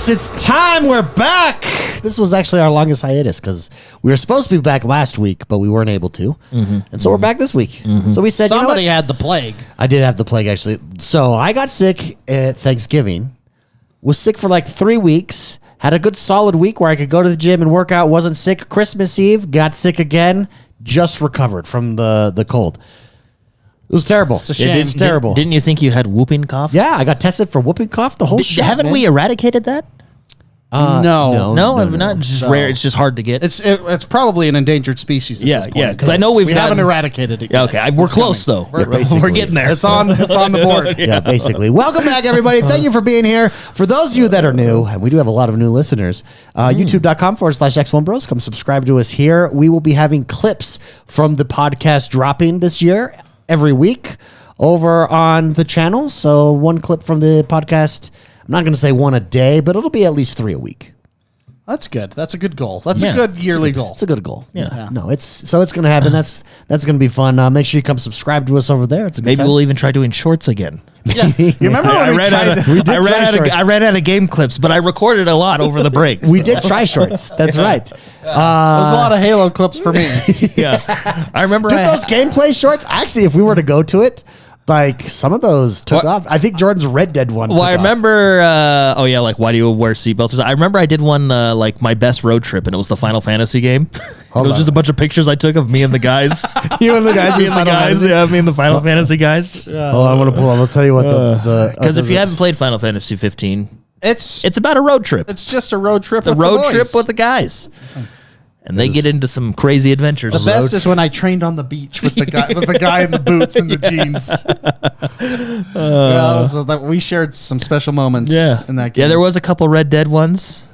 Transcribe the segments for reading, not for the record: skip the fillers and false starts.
Yes, it's time. We're back. This was actually our longest hiatus because we were supposed to be back last week, but we weren't able to. And so we're back this week. So we said, somebody had the plague. I did have the plague, actually. So I got sick at Thanksgiving, was sick for like 3 weeks, had a good solid week where I could go to the gym and work out, wasn't sick. Christmas Eve, got sick again, just recovered from the cold. It was terrible. It's a shame. It's terrible. Didn't you think you had whooping cough? Yeah, I got tested for whooping cough, the whole shit. Haven't we eradicated that? No, I've not. It's just rare. It's just hard to get. It's probably an endangered species. At this point. Yeah. Because I know we haven't eradicated it. Yeah, okay, we're close though. We're getting there. It's on the board. Yeah, basically. Welcome back, everybody. Thank you for being here. For those of you that are new, and we do have a lot of new listeners, youtube.com/XoneBros. Come subscribe to us here. We will be having clips from the podcast dropping this year every week over on the channel. So one clip from the podcast. I'm not going to say one a day, but it'll be at least 3 a week. That's good. That's a good goal. That's a good yearly goal. It's a good goal. Yeah. No, it's going to happen. That's going to be fun. Make sure you come subscribe to us over there. It's a good Maybe time. we'll even try doing shorts again. Yeah. You remember when I ran out of game clips, but I recorded a lot over the break. We did try shorts. That's right. There's a lot of Halo clips for me. Yeah, I remember Those gameplay shorts. Actually, if we were to go to it, like some of those took off. I think Jordan's Red Dead one. Well, I remember. Like why do you wear seatbelts? I remember I did one like my best road trip, and it was the Final Fantasy game. It was just a bunch of pictures I took of me and the guys. You and the guys. Me and the guys. Yeah, me and the Final Fantasy guys. Oh, I want to pull up. I'll tell you what because if you haven't played Final Fantasy 15, it's about a road trip. It's just a road trip. The road trip with the guys. And they get into some crazy adventures. The best is when I trained on the beach with the guy in the boots and the jeans. We shared some special moments in that game. Yeah, there was a couple Red Dead ones.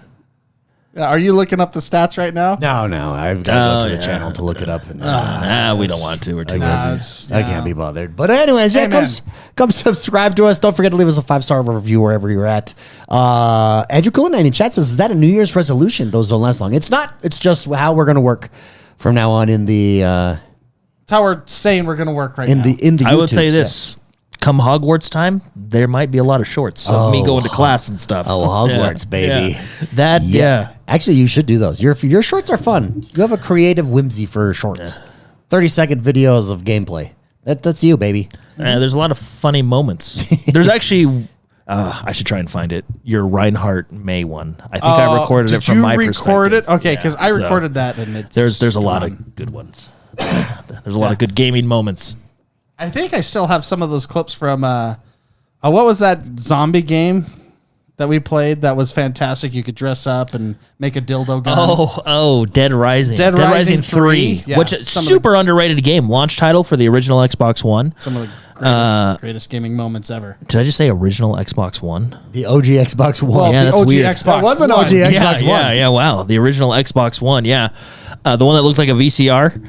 Are you looking up the stats right now? No. I've got to go to the channel to look it up. We don't want to. We're too busy. I can't be bothered. But anyways, come subscribe to us. Don't forget to leave us a 5-star review wherever you're at. Andrew Cullinane in chat says, is that a New Year's resolution? Those don't last long. It's not. It's just how we're going to work from now on in the... It's how we're saying we're going to work right now. In the I would say this. Come Hogwarts time, there might be a lot of shorts of me going to class and stuff. Oh, Hogwarts, baby. Yeah. Actually, you should do those. Your shorts are fun. You have a creative whimsy for shorts. 30-second videos of gameplay. That's you, baby. There's a lot of funny moments. There's actually... I should try and find it. Your Reinhardt May one. I think I recorded it from my perspective. Did you record it? Okay, because I recorded that, and it's there's a lot of good ones. There's a lot of good gaming moments. I think I still have some of those clips from what was that zombie game that we played that was fantastic? You could dress up and make a dildo gun. Oh, Dead Rising. Dead Rising 3. Yeah, which is super underrated game. Launch title for the original Xbox One. Some of the greatest gaming moments ever. Did I just say original Xbox One? The OG Xbox One. Well, the OG weird. Xbox It was an OG Xbox One. Yeah, wow. The original Xbox One, yeah. The one that looked like a VCR.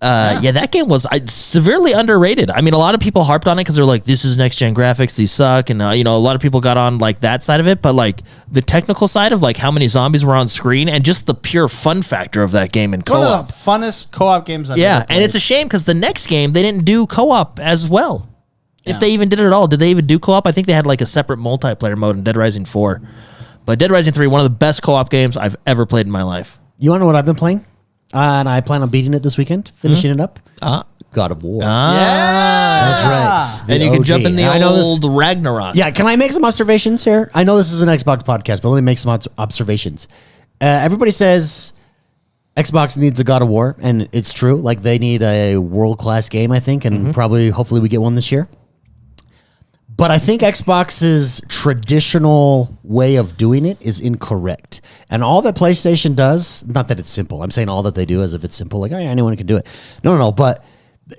That game was severely underrated. I mean, a lot of people harped on it because they're like, this is next gen graphics, these suck, and a lot of people got on like that side of it, but like the technical side of like how many zombies were on screen and just the pure fun factor of that game in co-op. One of the funnest co-op games I've ever played. And it's a shame because the next game they didn't do co-op as well. If they even did it at all. Did they even do co-op? I think they had like a separate multiplayer mode in Dead Rising 4. But Dead Rising 3, one of the best co-op games I've ever played in my life. You want to know what I've been playing? And I plan on beating it this weekend, finishing it up. God of War. That's right. And you can jump in the old Ragnarok. Yeah, can I make some observations here? I know this is an Xbox podcast, but let me make some observations. Everybody says Xbox needs a God of War, and it's true. Like, they need a world-class game, I think, and hopefully we get one this year. But I think Xbox's traditional way of doing it is incorrect. And all that PlayStation does, not that it's simple. I'm saying all that they do as if it's simple. Like, anyone can do it. No. But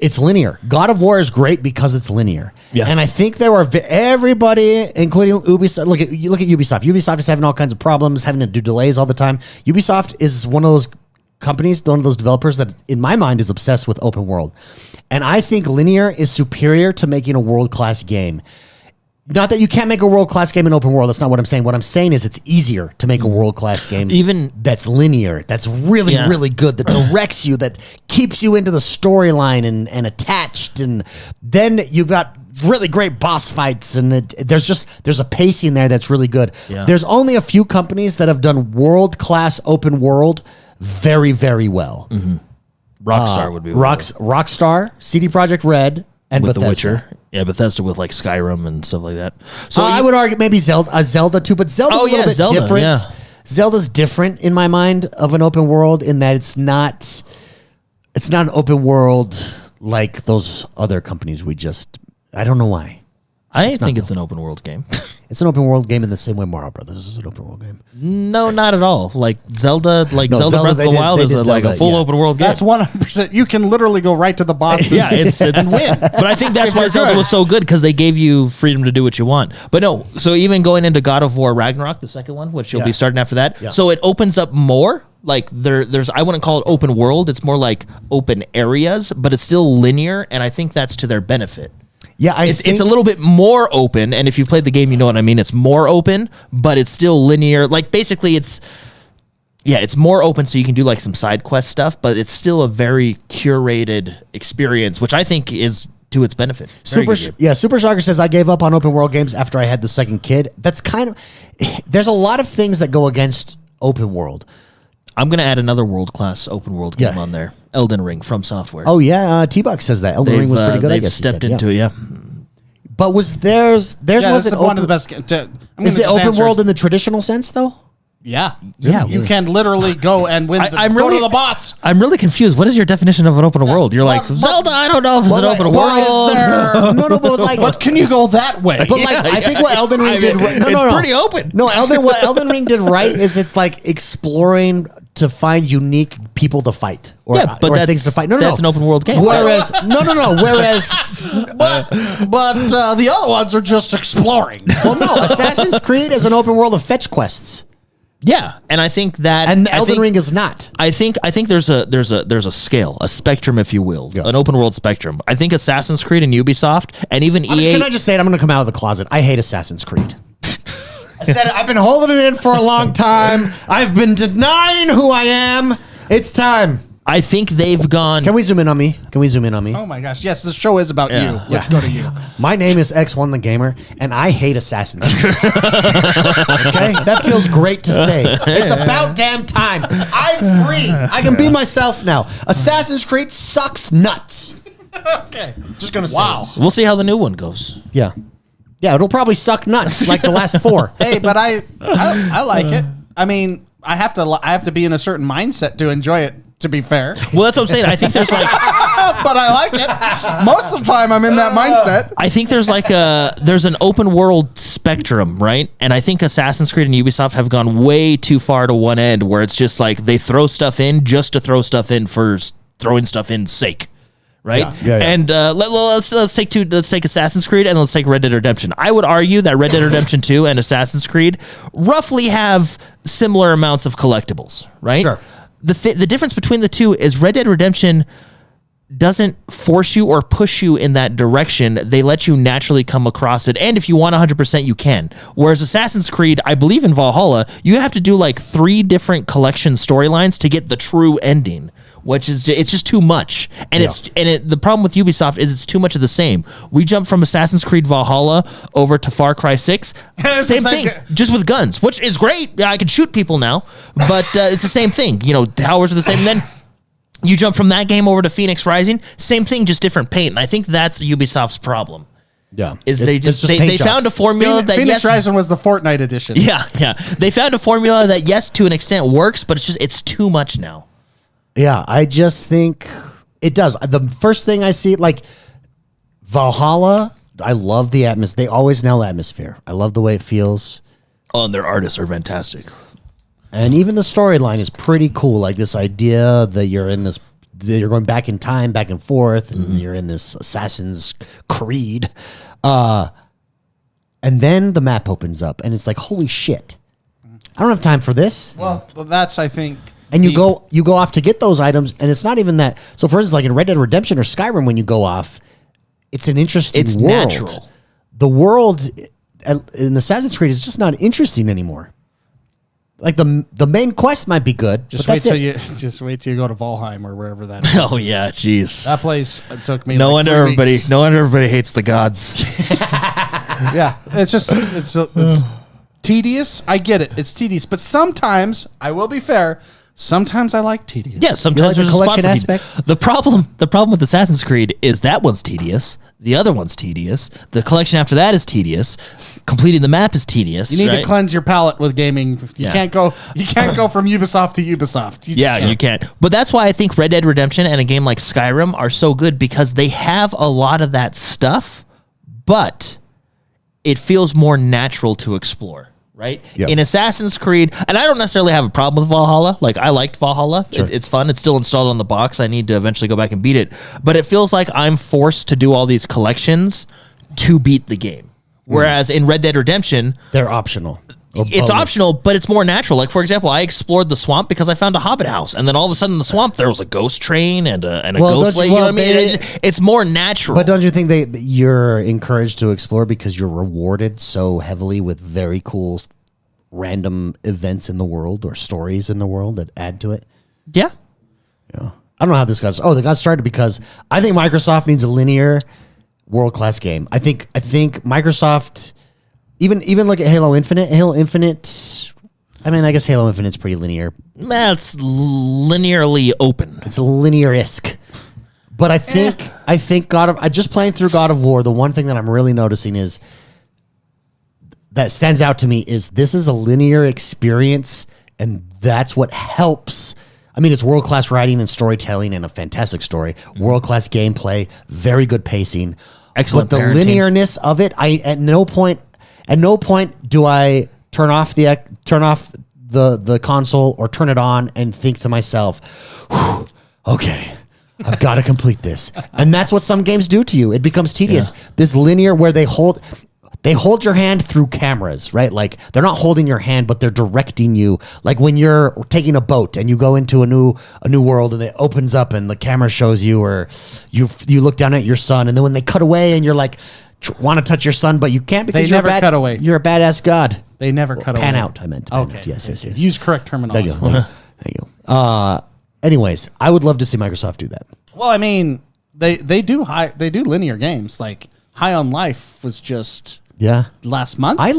it's linear. God of War is great because it's linear. Yeah. And I think there were everybody, including Ubisoft. Look at Ubisoft. Ubisoft is having all kinds of problems, having to do delays all the time. Ubisoft is one of those companies, one of those developers that, in my mind, is obsessed with open world. And I think linear is superior to making a world-class game. Not that you can't make a world-class game in open world. That's not what I'm saying. What I'm saying is it's easier to make a world-class game even that's linear, that's really, really good, that directs you, that keeps you into the storyline and attached. And then you've got really great boss fights, and there's a pacing there that's really good. Yeah. There's only a few companies that have done world-class open world very, very well. Rockstar would be Rockstar, CD Projekt Red, and with Bethesda. The Witcher. Yeah, Bethesda with like Skyrim and stuff like that. So I would argue maybe Zelda too, but Zelda's a little bit different. Yeah. Zelda's different in my mind of an open world in that it's not an open world like those other companies I don't know why. I think it's an open world game. It's an open world game in the same way Mario Brothers is an open world game. No, not at all. Like Zelda, Zelda Zelda, Breath of the Wild is like a full open world game. That's 100%. You can literally go right to the boss. Yeah, it's and win. But I think that's why you're Zelda good. was so good because they gave you freedom to do what you want. But no, so even going into God of War Ragnarok, the second one, which you'll be starting after that, so it opens up more. Like there's I wouldn't call it open world. It's more like open areas, but it's still linear, and I think that's to their benefit. Yeah, It's a little bit more open, and if you've played the game, you know what I mean. It's more open, but it's still linear. Like basically, it's more open, so you can do like some side quest stuff, but it's still a very curated experience, which I think is to its benefit. Super Shocker says I gave up on open world games after I had the second kid. That's kind of there's a lot of things that go against open world. I'm gonna add another world class open world game on there. Elden Ring from Software. Oh yeah, T-Buck says that Elden Ring was pretty good. I They've guess stepped into it. Yeah. But was theirs wasn't one of open? the best. Is it open world in the traditional sense though? Yeah. Yeah, You really. can literally go and win. Go to the boss. I'm really confused. What is your definition of an open world? You're like Zelda. I don't know if it's an open world. No, but like, But can you go that way? But like, I think what Elden Ring did. It's pretty open. No, what Elden Ring did right is it's like exploring to find unique people to fight or that's things to fight. That's an open world game. Whereas, Whereas, but the other ones are just exploring. well, no, Assassin's Creed is an open world of fetch quests, Yeah, and I think that Elden Ring is not. I think there's a scale, a spectrum, if you will, an open world spectrum. I think Assassin's Creed and Ubisoft and even EA. Can I just say it? I'm going to come out of the closet. I hate Assassin's Creed. I said it. I've been holding it in for a long time. I've been denying who I am. It's time. I think they've gone. Can we zoom in on me? Oh my gosh! Yes, this show is about you. Let's go to you. My name is X1 the Gamer, and I hate Assassin's Creed. Okay? That feels great to say. It's about damn time. I'm free. I can be myself now. Assassin's Creed sucks nuts. Okay. Just going to say. Wow. We'll see how the new one goes. Yeah. Yeah, it'll probably suck nuts like the last four. Hey, but I like it. I mean, I have to be in a certain mindset to enjoy it. To be fair, Well, that's what I'm saying. I think there's like, but I like it. Most of the time, I'm in that mindset. I think there's like there's an open world spectrum, right? And I think Assassin's Creed and Ubisoft have gone way too far to one end, where it's just like they throw stuff in just to throw stuff in for throwing stuff in sake. Right, Yeah. And let's take Assassin's Creed and let's take Red Dead Redemption. I would argue that Red Dead Redemption 2 and Assassin's Creed roughly have similar amounts of collectibles, right? Sure. The difference between the two is Red Dead Redemption doesn't force you or push you in that direction. They let you naturally come across it, and if you want 100%, you can. Whereas Assassin's Creed, I believe in Valhalla, you have to do like 3 different collection storylines to get the true ending. Which is it's just too much, and the problem with Ubisoft is it's too much of the same. We jumped from Assassin's Creed Valhalla over to Far Cry 6, same thing, just with guns, which is great. I can shoot people now, but it's the same thing. You know, towers are the same. And then you jump from that game over to Phoenix Rising, same thing, just different paint. And I think that's Ubisoft's problem. Yeah. They found a formula that Phoenix Rising was the Fortnite edition. Yeah, they found a formula that to an extent works, but it's too much now. Yeah, I just think it does. The first thing I see, like Valhalla, I love the atmosphere. They always nail atmosphere. I love the way it feels. Oh, and their artists are fantastic. And even the storyline is pretty cool. Like this idea that you're going back in time, back and forth, and you're in this Assassin's Creed. And then the map opens up, and it's like, holy shit. I don't have time for this. Well, that's, I think... And you go off to get those items, and it's not even that. So, for instance, like in Red Dead Redemption or Skyrim, when you go off, it's an interesting world. Natural. The world in Assassin's Creed is just not interesting anymore. like the main quest might be good. Just but wait that's till it. you go to Valheim or wherever that is. Oh yeah, jeez. That place took me. No like wonder 3 everybody. weeks. No wonder everybody hates the gods. Yeah, it's tedious. I get it. It's tedious, but sometimes I will be fair. Sometimes I like tedious. Yeah, sometimes the there's a spot collection for tedious. aspect? The problem with Assassin's Creed is that one's tedious. The other one's tedious. The collection after that is tedious. Completing the map is tedious. You need right? to cleanse your palate with gaming. You Yeah. can't go from Ubisoft to Ubisoft. You can't. But that's why I think Red Dead Redemption and a game like Skyrim are so good because they have a lot of that stuff, but it feels more natural to explore. Right? Yep. In Assassin's Creed, and I don't necessarily have a problem with Valhalla. Like, I liked Valhalla. Sure. It's fun. It's still installed on the box. I need to eventually go back and beat it. But it feels like I'm forced to do all these collections to beat the game. Whereas in Red Dead Redemption, They're optional. Or it's bonus. optional, but it's more natural. Like, for example, I explored the swamp because I found a hobbit house. And then all of a sudden in the swamp, there was a ghost train and a Well, ghost don't lady. you- You know well, what I mean? they- It's more natural. But don't you think you're encouraged to explore because you're rewarded so heavily with very cool random events in the world or stories in the world that add to it? yeah. Yeah. I don't know how this got. Oh, they got started because I think Microsoft needs a linear, world class game. I think Microsoft, even look at Halo Infinite. Halo Infinite. I mean, I guess Halo Infinite's pretty linear. That's linearly open. It's linear-esque. But I think I just playing through God of War. The one thing that I'm really noticing is that stands out to me is this is a linear experience, and that's what helps. I mean, it's world-class writing and storytelling and a fantastic story, world-class gameplay, very good pacing. Excellent But the parenting. linearness of it, at no point do I turn off the console or turn it on and think to myself, "Whew, okay, I've got to complete this." And that's what some games do to you. It becomes tedious. Yeah. This linear where they hold your hand through cameras, right? Like they're not holding your hand, but they're directing you. Like when you're taking a boat and you go into a new world and it opens up and the camera shows you, or you look down at your son, and then when they cut away and you're like want to touch your son, but you can't because They never cut away. You're a badass god. They never cut away. Pan out. I meant. Pan Okay. out. Yes. Use correct There terminology. you go. Thank you. Anyways, I would love to see Microsoft do that. Well, I mean, they do linear games. Like High on Life was just Yeah. last month. I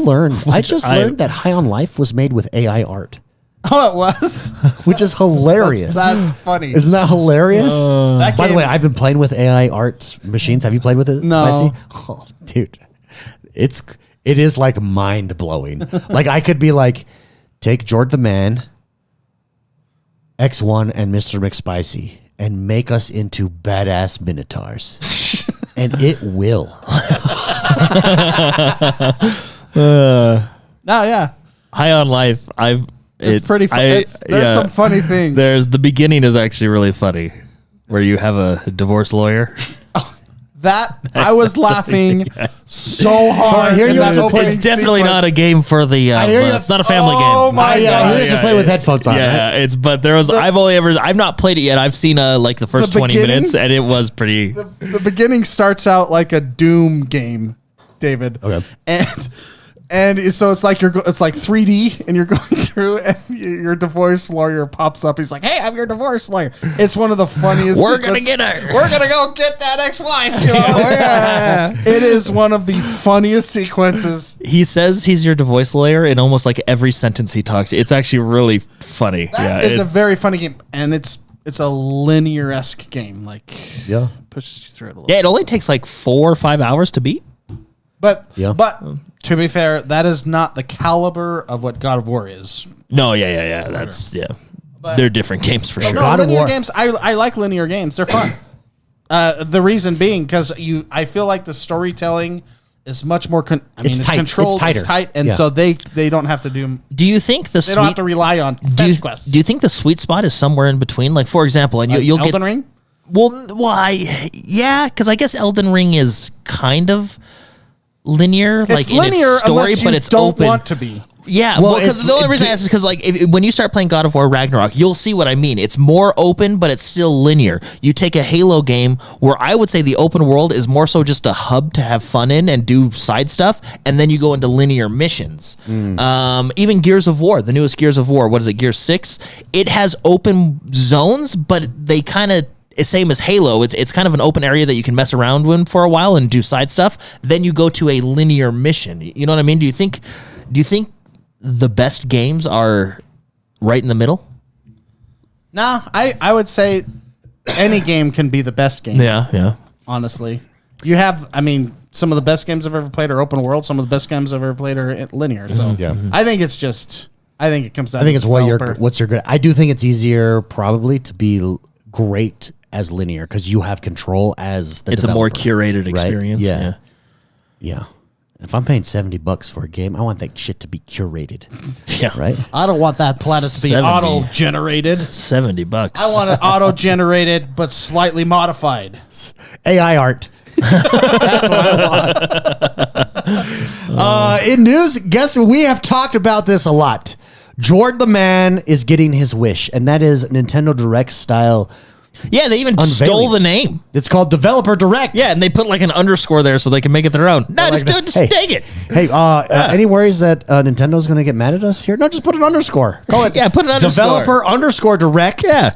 just learned that High on Life was made with AI art, Oh, it was. which is hilarious. That's funny. Isn't that hilarious? That By the game- way, I've been playing with AI art machines. Have you played with it? No. Spicy? Oh, dude. It is like mind blowing. Like I could be like, take George the Man, X1 and Mr. McSpicy and make us into badass minotaurs. And it will. no, yeah, High on Life. it's pretty fun. There's some funny things. There's the beginning is actually really funny, where you have a divorce lawyer. that I was laughing so hard. So I hear in you that have to play- opening It's definitely sequence. not a game for the. hear you- it's not a family Oh game. my Yeah, God. he has to play with headphones on. Yeah, Right? it's but there was I've not played it yet. I've seen like the first The 20 beginning? minutes and it was pretty. The beginning starts out like a Doom game, David. Okay. And so it's like it's like 3D, and you're going through, and your divorce lawyer pops up. He's like, "Hey, I'm your divorce lawyer." It's one of the funniest. We're gonna sequences. get her. We're gonna go get that ex-wife. You know? Yeah. It is one of the funniest sequences. He says he's your divorce lawyer in almost like every sentence he talks. It's actually really funny. That is a very funny game, and it's a linear-esque game. Like, Yeah. pushes you through it a little. Yeah, it only takes like 4 or 5 hours to beat. But Yeah. to be fair, that is not the caliber of what God of War is. No, yeah. That's But- they're different games for sure. No, God of linear War. games. I like linear games. They're fun. The reason being because I feel like the storytelling is much more. It's tight. controlled. It's tighter. It's tight, and Yeah. so they don't have to do. Do you think the They don't have to rely on fetch quests. do you think the sweet spot is somewhere in between? Like for example, and you'll Elden get Ring? yeah, because I guess Elden Ring is kind of linear, like It's linear in its story, unless you but it's don't open. want to be. Yeah, Well, because the only reason I ask is because like when you start playing God of War Ragnarok, you'll see what I mean. It's more open, but it's still linear. You take a Halo game where I would say the open world is more so just a hub to have fun in and do side stuff, and then you go into linear missions. Even Gears of War, the newest Gears of War, what is it, Gears 6? It has open zones, but they kind of same as Halo. It's kind of an open area that you can mess around in for a while and do side stuff. Then you go to a linear mission. You know what I mean? Do you think the best games are right in the middle? No, I would say any game can be the best game. Yeah. Honestly, you have. I mean, some of the best games I've ever played are open world. Some of the best games I've ever played are linear. So I think it's just. I think it comes down. I think it's to what's your good. I do think it's easier probably to be great as linear because you have control as the. It's developer, a more curated experience. Right? Yeah. If I'm paying $70 for a game, I want that shit to be curated. Yeah. Right? I don't want that planet to be 70. auto-generated. $70. I want it auto-generated but slightly modified. AI art. That's what I want. In news, guess we have talked about this a lot. Jordan the Man is getting his wish, and that is Nintendo Direct style. Yeah, they even stole the name. It's called Developer Direct. Yeah, and they put like an underscore there so they can make it their own. No, just take it. Hey, any worries that Nintendo's going to get mad at us here? No, just put an underscore. Call it put an underscore. Developer underscore Direct. Yeah,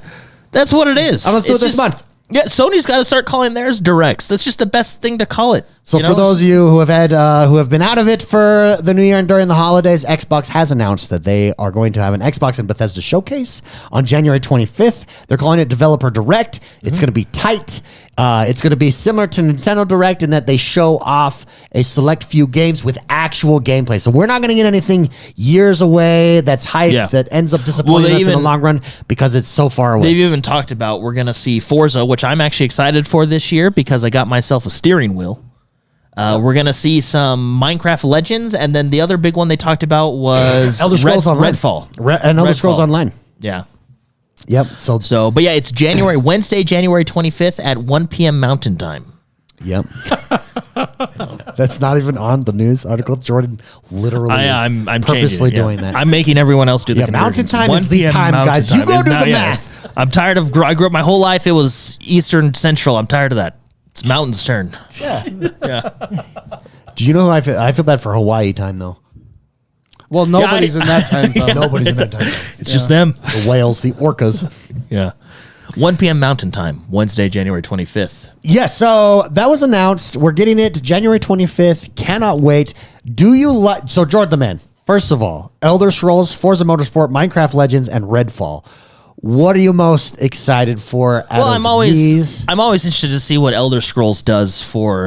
that's what it is. I'm going to do it this month. Yeah, Sony's got to start calling theirs Directs. That's just the best thing to call it. So for those of you who have been out of it for the new year and during the holidays, Xbox has announced that they are going to have an Xbox and Bethesda showcase on January 25th. They're calling it Developer Direct. It's going to be tight. It's going to be similar to Nintendo Direct in that they show off a select few games with actual gameplay. So we're not going to get anything years away that's hyped that ends up disappointing us in the long run because it's so far away. They've even talked about we're going to see Forza, which I'm actually excited for this year because I got myself a steering wheel. We're going to see some Minecraft Legends, and then the other big one they talked about was Elder Scrolls Online. Redfall. Elder Scrolls Online. Yeah. Yep. So, but yeah, it's Wednesday, January 25th at 1 p.m. Mountain Time. Yep. That's not even on the news article. Jordan literally I'm purposely changing it, doing that. I'm making everyone else do the Mountain conversions. time is the 1 time, p.m. guys. Mountain You go time do is the now- math. I'm tired of. I grew up my whole life. It was Eastern Central. I'm tired of that. It's Mountain's turn. Yeah. Yeah. Do you know who I feel bad for Hawaii time though? Well, nobody's in that time zone. Nobody's in that time. It's just them. The whales, the orcas. Yeah. 1 p.m. Mountain Time, Wednesday, January 25th. Yes, so that was announced. We're getting it January 25th. Cannot wait. Do you like... So, Jordan the Man, first of all, Elder Scrolls, Forza Motorsport, Minecraft Legends, and Redfall. What are you most excited for out of these? I'm always interested to see what Elder Scrolls does for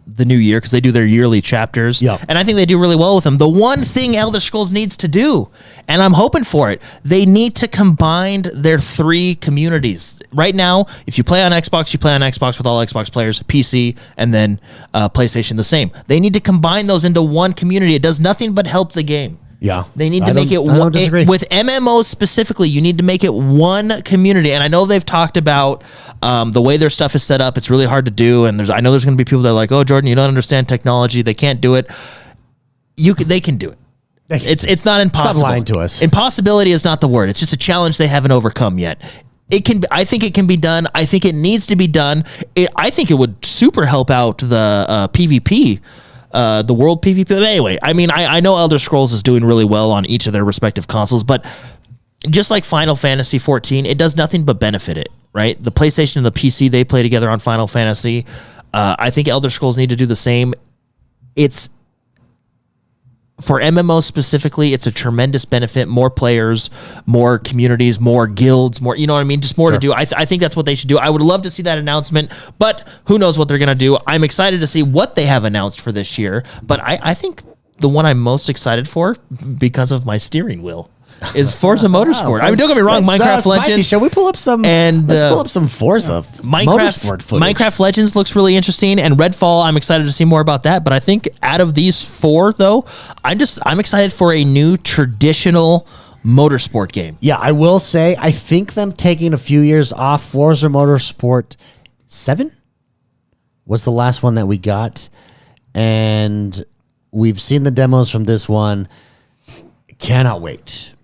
the new year because they do their yearly chapters. Yep. And I think they do really well with them. The one thing Elder Scrolls needs to do, and I'm hoping for it, they need to combine their three communities. Right now, if you play on Xbox, you play on Xbox with all Xbox players, PC, and then PlayStation the same. They need to combine those into one community. It does nothing but help the game. Yeah. They need to make it one with MMOs specifically. You need to make it one community. And I know they've talked about the way their stuff is set up. It's really hard to do. And I know there's going to be people that are like, "Oh, Jordan, you don't understand technology. They can't do it." They can do it. It's not impossible. Stop lying to us. Impossibility is not the word. It's just a challenge they haven't overcome yet. It can. I think it can be done. I think it needs to be done. I think it would super help out the PvP. The world PvP. But anyway, I mean, I know Elder Scrolls is doing really well on each of their respective consoles, but just like Final Fantasy 14, it does nothing but benefit it, right? The PlayStation and the PC, they play together on Final Fantasy. I think Elder Scrolls need to do the same. It's for MMOs specifically, it's a tremendous benefit. More players, more communities, more guilds, more, you know what I mean? Just more to do. I think that's what they should do. I would love to see that announcement, but who knows what they're going to do. I'm excited to see what they have announced for this year, but I think the one I'm most excited for, because of my steering wheel, is Forza Motorsport. I mean, don't get me wrong, Minecraft Legends. Shall we pull up some? Let's pull up some Forza Motorsport footage. Minecraft Legends looks really interesting, and Redfall, I'm excited to see more about that. But I think out of these four, though, I'm excited for a new traditional motorsport game. Yeah, I will say, I think them taking a few years off. Forza Motorsport 7 was the last one that we got, and we've seen the demos from this one. Cannot wait.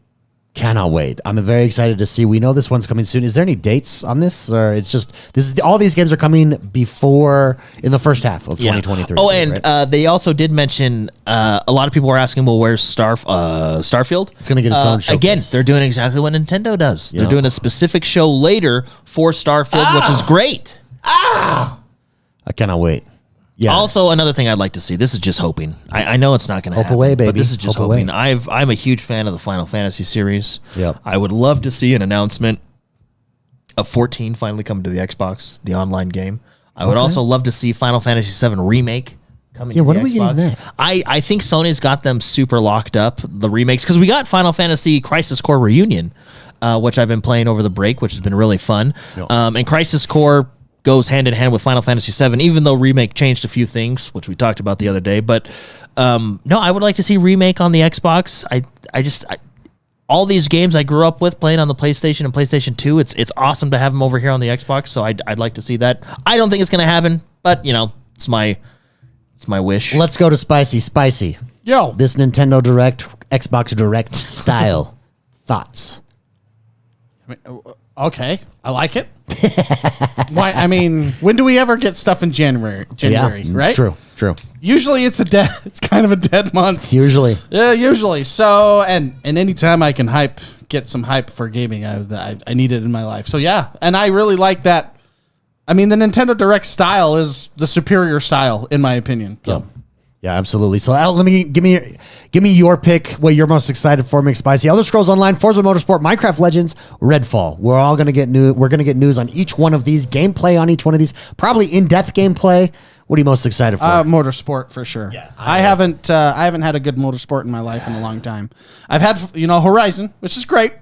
Cannot wait. I'm very excited to see. We know this one's coming soon. Is there any dates on this, or it's just this is all these games are coming before in the first half of 2023? Oh, and they also did mention a lot of people were asking, well, where's Starfield? It's going to get its own showcase. Again, they're doing exactly what Nintendo does. They're doing a specific show later for Starfield, which is great. I cannot wait. Yeah. Also, another thing I'd like to see. This is just hoping. I know it's not going to happen. Hope away, baby. But this is just Hope away. hoping. I'm a huge fan of the Final Fantasy series. Yep. I would love to see an announcement of 14 finally coming to the Xbox, the online game. I would also love to see Final Fantasy VII Remake coming to the Xbox. When are we getting that? I think Sony's got them super locked up, the remakes, because we got Final Fantasy Crisis Core Reunion, which I've been playing over the break, which has been really fun. Yep. And Crisis Core goes hand in hand with Final Fantasy VII, even though Remake changed a few things, which we talked about the other day. But no, I would like to see Remake on the Xbox. All these games I grew up with playing on the PlayStation and PlayStation 2, it's awesome to have them over here on the Xbox, so I'd like to see that. I don't think it's going to happen, but, it's my wish. Let's go to Spicy. Yo. This Nintendo Direct, Xbox Direct style. Thoughts? Okay, I like it. Why? I mean, when do we ever get stuff in January? Right? It's true. Usually, it's kind of a dead month. Usually. Yeah, usually. So, and anytime I can get some hype for gaming, I need it in my life. So yeah, and I really like that. I mean, the Nintendo Direct style is the superior style, in my opinion. So. Yeah, absolutely. So Al, give me your pick. What you're most excited for? McSpicy. Elder Scrolls Online, Forza Motorsport, Minecraft Legends, Redfall. We're all gonna get new. We're gonna get news on each one of these. Gameplay on each one of these. Probably in-depth gameplay. What are you most excited for? Motorsport for sure. Yeah, I haven't had a good motorsport in my life in a long time. I've had Horizon, which is great.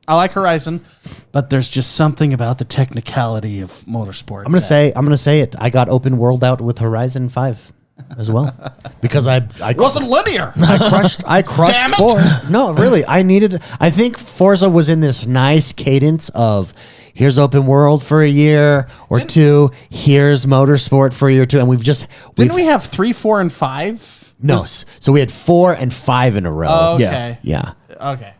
I like Horizon, but there's just something about the technicality of motorsport. I'm gonna say it. I got open world out with Horizon 5 as well because I wasn't linear. I crushed Damn it. 4. No, really. I think Forza was in this nice cadence of here's open world for a year or two, here's motorsport for a year or two, and Didn't we have 3, 4, and 5? No, so we had 4 and 5 in a row. Oh, okay. Yeah. Okay.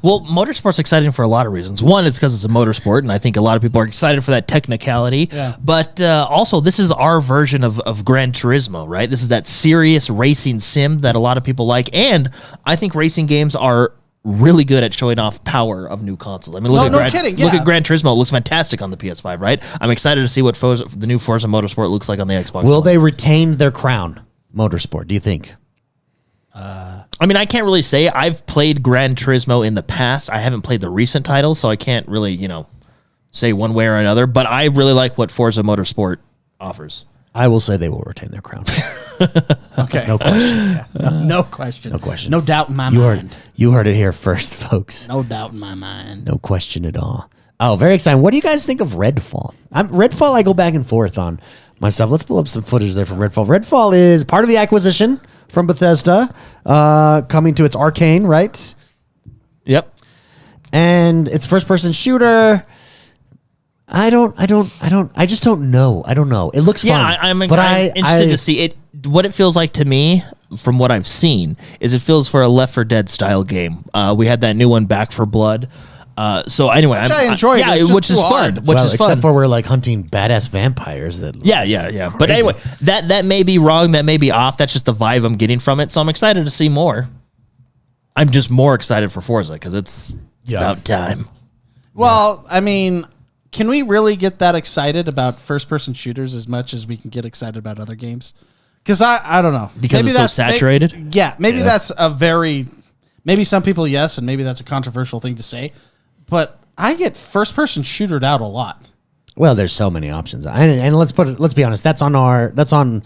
Well, motorsport's exciting for a lot of reasons. One, it's because it's a motorsport, and I think a lot of people are excited for that technicality. Yeah. But also, this is our version of Gran Turismo, right? This is that serious racing sim that a lot of people like, and I think racing games are really good at showing off power of new consoles. I mean, look at Gran Turismo. It looks fantastic on the PS5, right? I'm excited to see what the new Forza Motorsport looks like on the Xbox. Will they retain their crown, motorsport, do you think? I mean, I can't really say. I've played Gran Turismo in the past. I haven't played the recent titles, so I can't really, say one way or another. But I really like what Forza Motorsport offers. I will say they will retain their crown. Okay. No question. No question. No question. No doubt in my mind. You heard it here first, folks. No doubt in my mind. No question at all. Oh, very exciting. What do you guys think of Redfall? Redfall, I go back and forth on myself. Let's pull up some footage there from Redfall. Redfall is part of the acquisition from Bethesda, coming to its Arcane, right? Yep. And it's first-person shooter. I just don't know. I don't know. It looks fun. I'm interested to see it. What it feels like to me, from what I've seen, is it feels for a Left 4 Dead style game. We had that new one, Back 4 Blood. So anyway, I enjoyed. Which is fun. Except for we're like hunting badass vampires. Yeah. But anyway, that may be wrong. That may be off. That's just the vibe I'm getting from it. So I'm excited to see more. I'm just more excited for Forza because it's about time. Well, I mean, can we really get that excited about first-person shooters as much as we can get excited about other games? Because I don't know. Because it's so saturated? Maybe that's maybe some people, yes, and maybe that's a controversial thing to say. But I get first-person shootered out a lot. Well, there's so many options, and let's be honest. That's on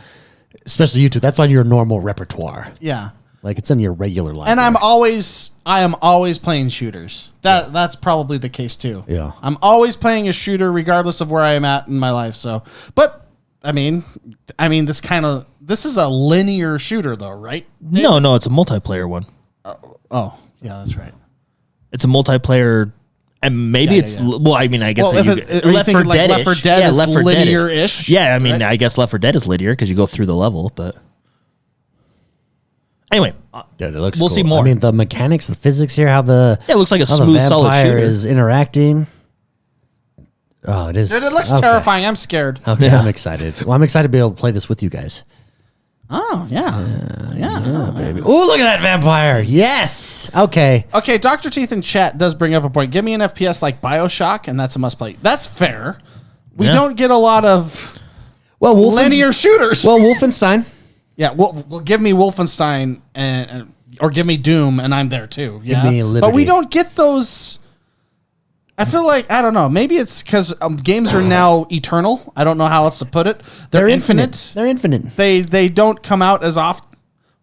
especially YouTube. That's on your normal repertoire. Yeah, like it's in your regular life. And I am always playing shooters. That's probably the case too. Yeah, I'm always playing a shooter regardless of where I am at in my life. So, but I mean, this is a linear shooter though, right? No, it's a multiplayer one. Oh, yeah, that's right. It's a multiplayer. And maybe well, I mean, I guess Left 4 Dead is linear-ish. Yeah, I mean, right? I guess Left 4 Dead is linear because you go through the level, but Anyway, Dude, it looks we'll cool. see more. I mean, the mechanics, the physics here, how the it looks like a how the smooth, solid vampire shooter. is interacting. Oh, it is. Dude, it looks okay. terrifying. I'm scared. Okay, Yeah. I'm excited. Well, I'm excited to be able to play this with you guys. Oh, yeah. Baby. Oh, look at that vampire. Yes. Okay. Okay, Dr. Teeth in chat does bring up a point. Give me an FPS like BioShock, and that's a must play. That's fair. We Yeah. don't get a lot of Well, linear shooters. Well, Wolfenstein. yeah, well, give me Wolfenstein or give me Doom, and I'm there too. Yeah, me but we Liberty. don't get those. I feel like I don't know. Maybe it's because games are now eternal. I don't know how else to put it. They're infinite. They're infinite. They don't come out as often.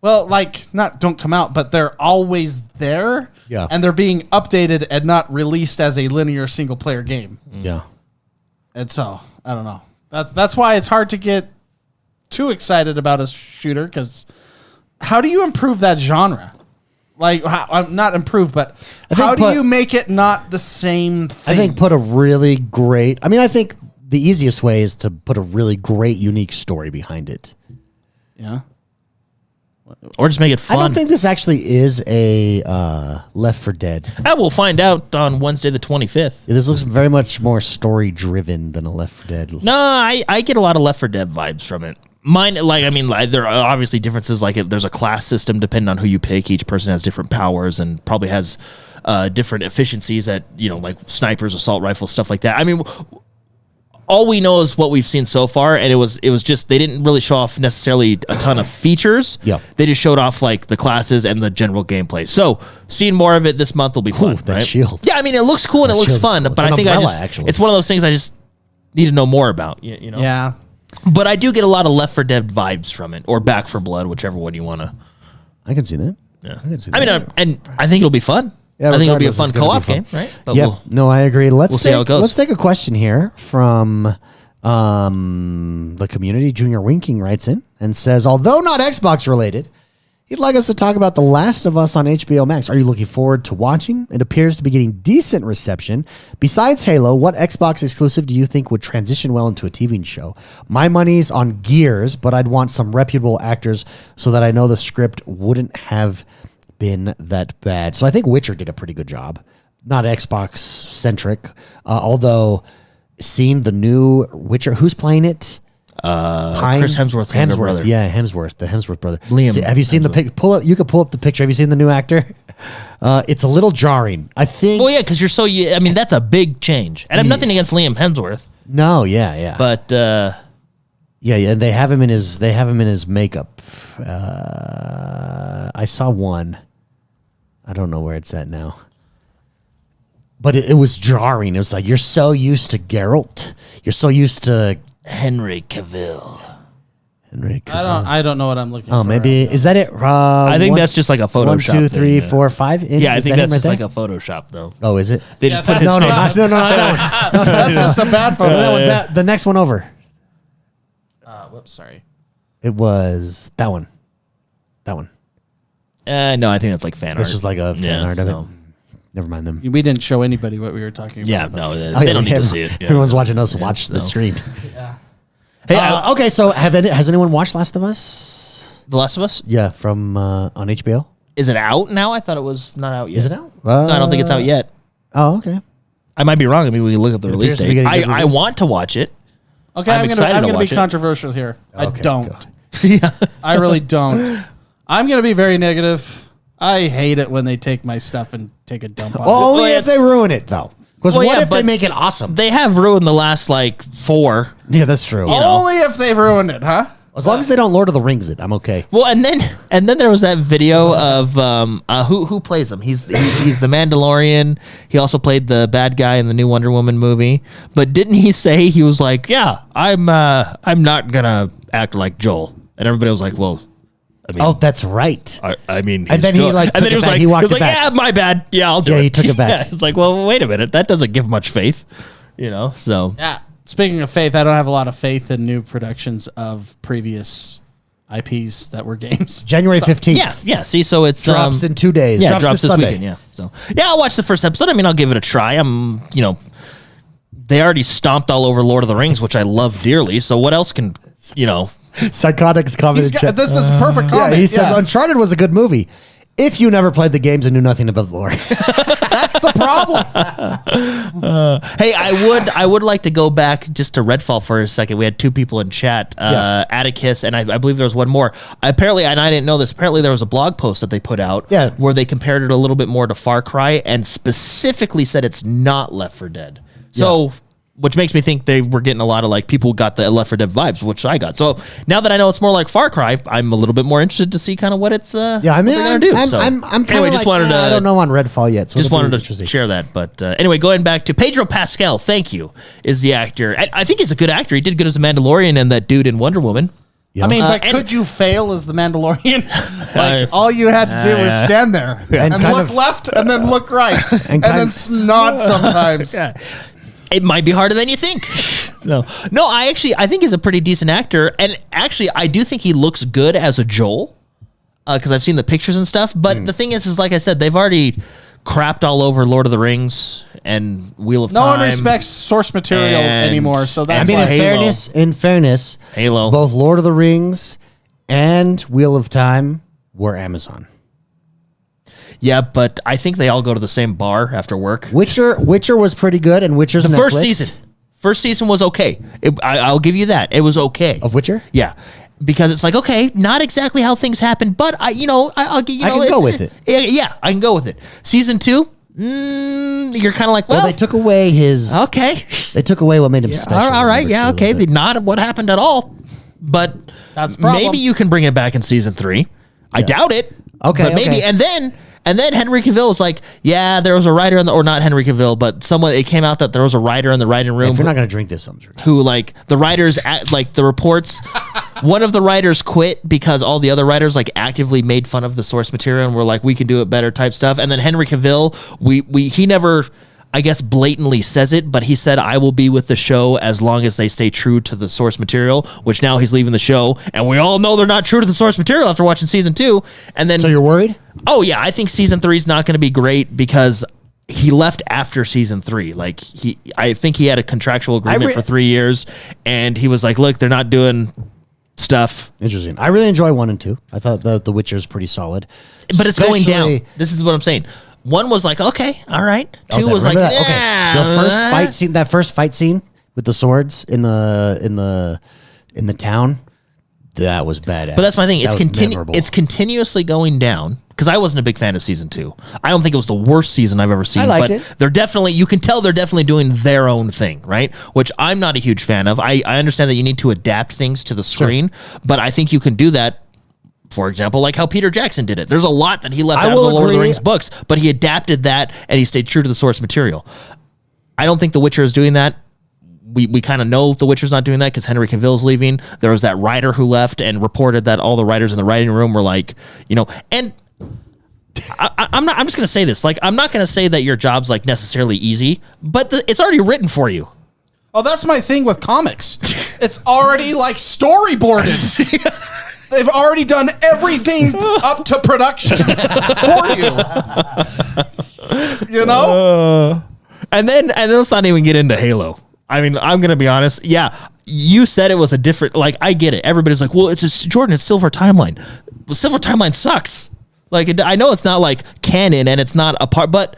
Well, like not don't come out, but they're always there. Yeah. And they're being updated and not released as a linear single player game. Yeah. And so I don't know. That's why it's hard to get too excited about a shooter, because how do you improve that genre? Like, not improve, but how do you make it not the same thing? I think put a really great. I mean, I think the easiest way is to put a really great, unique story behind it. Yeah. Or just make it fun. I don't think this actually is a Left 4 Dead. I will find out on Wednesday the 25th. This looks very much more story driven than a Left 4 Dead. No, I get a lot of Left 4 Dead vibes from it. Mine, there are obviously differences. Like there's a class system depending on who you pick. Each person has different powers and probably has different efficiencies at, like snipers, assault rifles, stuff like that. I mean, all we know is what we've seen so far, and it was just they didn't really show off necessarily a ton of features. Yeah. They just showed off like the classes and the general gameplay. So seeing more of it this month will be fun. that right? shield. Yeah, I mean it looks cool and That it looks shield's fun, cool. but It's I an think umbrella, actually. it's one of those things I just need to know more about. You know. Yeah. But I do get a lot of Left 4 Dead vibes from it, or Back 4 Blood, whichever one you want to. I can see that. Yeah. I can see I mean, that. and I think it'll be fun. Yeah, I think it'll be a regardless, fun it's gonna co-op be game, fun. right? But Yeah, we'll- I agree. we'll see how it goes. Let's take a question here from the community. Junior Winking writes in and says, although not Xbox related, he'd like us to talk about The Last of Us on HBO Max. Are you looking forward to watching? It appears to be getting decent reception. Besides Halo, what Xbox exclusive do you think would transition well into a TV show? My money's on Gears, but I'd want some reputable actors so that I know the script wouldn't have been that bad. So I think Witcher did a pretty good job. Not Xbox centric, although seeing the new Witcher, who's playing it? Chris Hemsworth's younger brother. Yeah, Hemsworth, the Hemsworth brother. Liam Have you seen the pic? You could pull up the picture. Have you seen the new actor? It's a little jarring. I think. Well, yeah, because I mean, that's a big change. And I have nothing against Liam Hemsworth, No, yeah. but Yeah, and they have him in his makeup. I saw one. I don't know where it's at now. But it was jarring. It was like, you're so used to Geralt. You're so used to Henry Cavill. Henry Cavill. I don't know what I'm looking for. Oh, maybe is that it? I think that's just like a Photoshop. 1, 2, 3, thing, 4, 5. Yeah, I Is think that him that's right just there? like a Photoshop, though. Oh, is it? They just put his No, face. not that one. That's just a bad photo. That one. The next one over. Whoops, sorry. It was that one. That one. No, I think that's like fan art. This was like a fan art of so- it. Never mind them. We didn't show anybody what we were talking about. Yeah, but- no, Oh, they yeah, don't need to everyone- see it. Yeah. Everyone's watching us watch the so. screen. Yeah. Hey, Okay, so has anyone watched Last of Us? The Last of Us? Yeah, from on HBO. Is it out now? I thought it was not out yet. Is it out? No, I don't think it's out yet. Oh, okay. I might be wrong. I mean, we can look up the It release appears to be date. getting good I reviews. want to watch it. Okay, I'm I'm excited gonna to be watch it. controversial here. I Okay, don't. go. Yeah. I really don't. I'm gonna be very negative. I hate it when they take my stuff and take a dump on it. Only Well, if they ruin it, though. Because Well, what yeah, if they but make it awesome? They have ruined the last like 4. Yeah, that's true. know. Only if they've ruined it, huh? As long as they don't Lord of the Rings it, I'm okay. Well, and then there was that video of who plays him. He's the Mandalorian. He also played the bad guy in the new Wonder Woman movie. But didn't he say he was like, yeah, I'm not gonna act like Joel? And everybody was like, well, I mean, Oh, that's right. I mean, And then he's he, Joel. like, and took then it he was back. like, He walked it like, back. yeah, my bad. Yeah, I'll do it. Yeah, he took it back. Yeah, it's like, well, wait a minute, that doesn't give much faith, So Yeah. Speaking of faith, I don't have a lot of faith in new productions of previous IPs that were games. January 15th. yeah. See, so it's Drops in 2 days. Yeah, drops, this Sunday. weekend. Yeah, so I'll watch the first episode. I mean, I'll give it a try. They already stomped all over Lord of the Rings, which I love dearly. So what else can Psychotic's comment. This is perfect comment. Yeah, he says Uncharted was a good movie. If you never played the games and knew nothing about the lore. That's the problem. Hey, I would like to go back just to Redfall for a second. We had two people in chat, Yes. Atticus, and I believe there was one more. Apparently, and I didn't know this, apparently there was a blog post that they put out where they compared it a little bit more to Far Cry and specifically said it's not Left 4 Dead. So... Which makes me think they were getting a lot of like people got the Left 4 Dead vibes, which I got. So now that I know it's more like Far Cry, I'm a little bit more interested to see kind of what it's I mean, what they're gonna do. I'm kind anyway, of just like, wanted to I don't know on Redfall yet. So just wanted to share that. But anyway, going back to Pedro Pascal, thank you, is the actor. I think he's a good actor. He did good as a Mandalorian and that dude in Wonder Woman. Yeah. I mean, but could you fail as the Mandalorian? Like all you had to do was stand there and look left and then look right and then snod sometimes. It might be harder than you think. No, I think he's a pretty decent actor, and actually, I do think he looks good as a Joel, because I've seen the pictures and stuff. But the thing is like I said, they've already crapped all over Lord of the Rings and Wheel of Time. No one respects source material anymore, so that's I mean, why in fairness, Halo, both Lord of the Rings and Wheel of Time were Amazon. Yeah, but I think they all go to the same bar after work. Witcher was pretty good, and Witcher's the Netflix. First season was okay. I'll give you that. It was okay. Of Witcher? Yeah. Because it's like, okay, not exactly how things happen, but I'll give you. I can go with it. Yeah, I can go with it. Season 2, you're kind of like, well, they took away his. Okay. They took away what made him special. All right. Yeah. Okay. Not what happened at all, but that's the problem. Maybe you can bring it back in season 3. I doubt it. Okay. But maybe, and then Henry Cavill was like, yeah, there was a writer or not Henry Cavill, but it came out that there was a writer in the writing room. If you're not going to drink this, I'm drinking. Who, like, the writers, like, the reports, one of the writers quit because all the other writers, like, actively made fun of the source material and were like, we can do it better type stuff. And then Henry Cavill, he never, I guess, blatantly says it, but he said, I will be with the show as long as they stay true to the source material, which now he's leaving the show. And we all know they're not true to the source material after watching season 2. And then. So you're worried? Oh, yeah. I think season 3 is not going to be great because he left after season 3. Like, I think he had a contractual agreement for 3 years, and he was like, look, they're not doing stuff. Interesting. I really enjoy 1 and 2. I thought the Witcher is pretty solid. But it's going down. This is what I'm saying. 1 was like, okay, all right. 2 was like, that? Yeah. Okay. The first fight scene, that first fight scene with the swords in the town, that was badass. But that's my thing. It's continuously going down. Because I wasn't a big fan of season 2. I don't think it was the worst season I've ever seen. I liked but it. They're definitely, you can tell they're definitely doing their own thing, right? Which I'm not a huge fan of. I understand that you need to adapt things to the screen, but I think you can do that. For example, like how Peter Jackson did it. There's a lot that he left out of the Lord of the Rings books, but he adapted that and he stayed true to the source material. I don't think The Witcher is doing that. We kind of know The Witcher's not doing that because Henry Cavill's leaving. There was that writer who left and reported that all the writers in the writing room were like, and I'm just going to say this. Like, I'm not going to say that your job's like necessarily easy, but it's already written for you. Oh, that's my thing with comics. It's already like storyboarded. They've already done everything up to production for you. You know? And then let's not even get into Halo. I mean, I'm going to be honest. Yeah, you said it was a different, like, I get it. Everybody's like, well, it's Jordan, it's Silver Timeline. Well, Silver Timeline sucks. Like, I know it's not like canon and it's not a part, but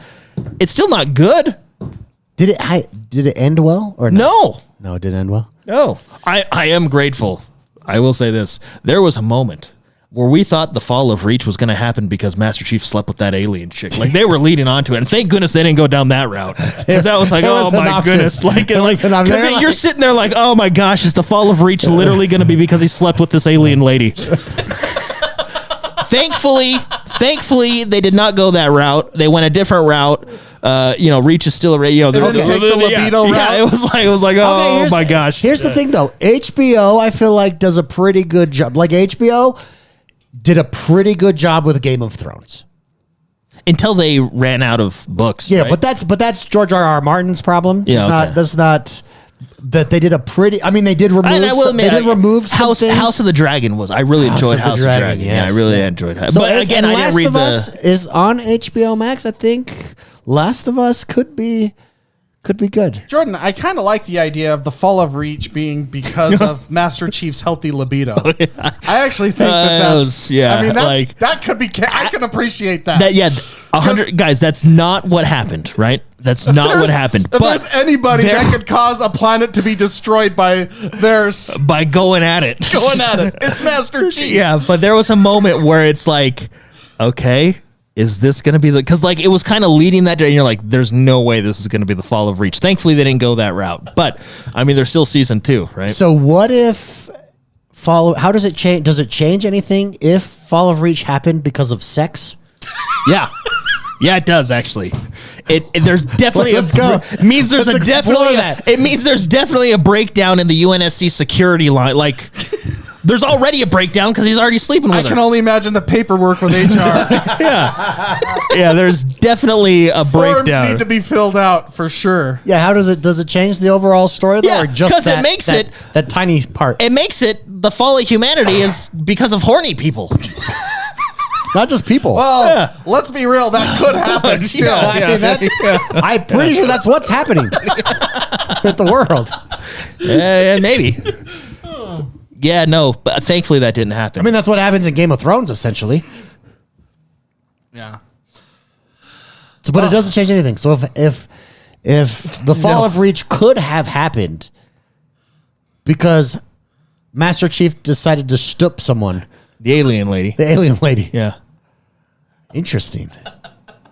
it's still not good. Did it end well or no? No, it didn't end well. No. I am grateful. I will say this. There was a moment where we thought the fall of Reach was going to happen because Master Chief slept with that alien chick. Like, they were leading onto it. And thank goodness they didn't go down that route. Because that was like, oh my goodness. Like, you're sitting there like, oh my gosh, is the fall of Reach literally going to be because he slept with this alien lady? Thankfully, they did not go that route. They went a different route. Reach is still a they didn't take the libido route. Yeah, it was like, oh my gosh. Here's the thing, though. HBO, I feel like, does a pretty good job. Like, HBO did a pretty good job with Game of Thrones until they ran out of books. Yeah, right? but that's George R. Martin's problem. Yeah, that's not. That they did a pretty. I mean, they did remove. They did remove some things. House of the Dragon was. I really enjoyed House of the Dragon. Yes. Yeah, I really enjoyed it. So, but again, I didn't read Last of Us is on HBO Max. I think Last of Us could be Could be good. Jordan, I kind of like the idea of the fall of Reach being because of Master Chief's healthy libido. I actually think that's. yeah, I mean, like- that could be. I can appreciate that. 100 guys. That's not what happened, right? That's not what happened. If there's anybody that could cause a planet to be destroyed by theirs by going at it, it's Master Chief. Yeah, but there was a moment where it's like, okay, is this going to be because like it was kind of leading that day, and you're like, there's no way this is going to be the fall of Reach. Thankfully, they didn't go that route. But I mean, there's still season 2, right? So what if how does it change? Does it change anything if Fall of Reach happened because of sex? Yeah. Yeah, it does actually. There's definitely Let's go. It means there's Let's explore that. It means there's definitely a breakdown in the UNSC security line. Like, there's already a breakdown because he's already sleeping with her. I can only imagine the paperwork with HR. Yeah, there's definitely a Forms breakdown. need to be filled out for sure. Yeah, how does it change the overall story though, Yeah, or just 'cause it makes that tiny part? It makes it the fall of humanity is because of horny people. Not just people. Well, let's be real. That could happen still. I'm pretty sure that's what's happening with the world. Yeah, maybe. Yeah, no, but thankfully that didn't happen. I mean, that's what happens in Game of Thrones, essentially. Yeah. So, but it doesn't change anything. So if the Fall of Reach could have happened because Master Chief decided to stoop someone, the alien lady. the alien lady. Yeah. Interesting.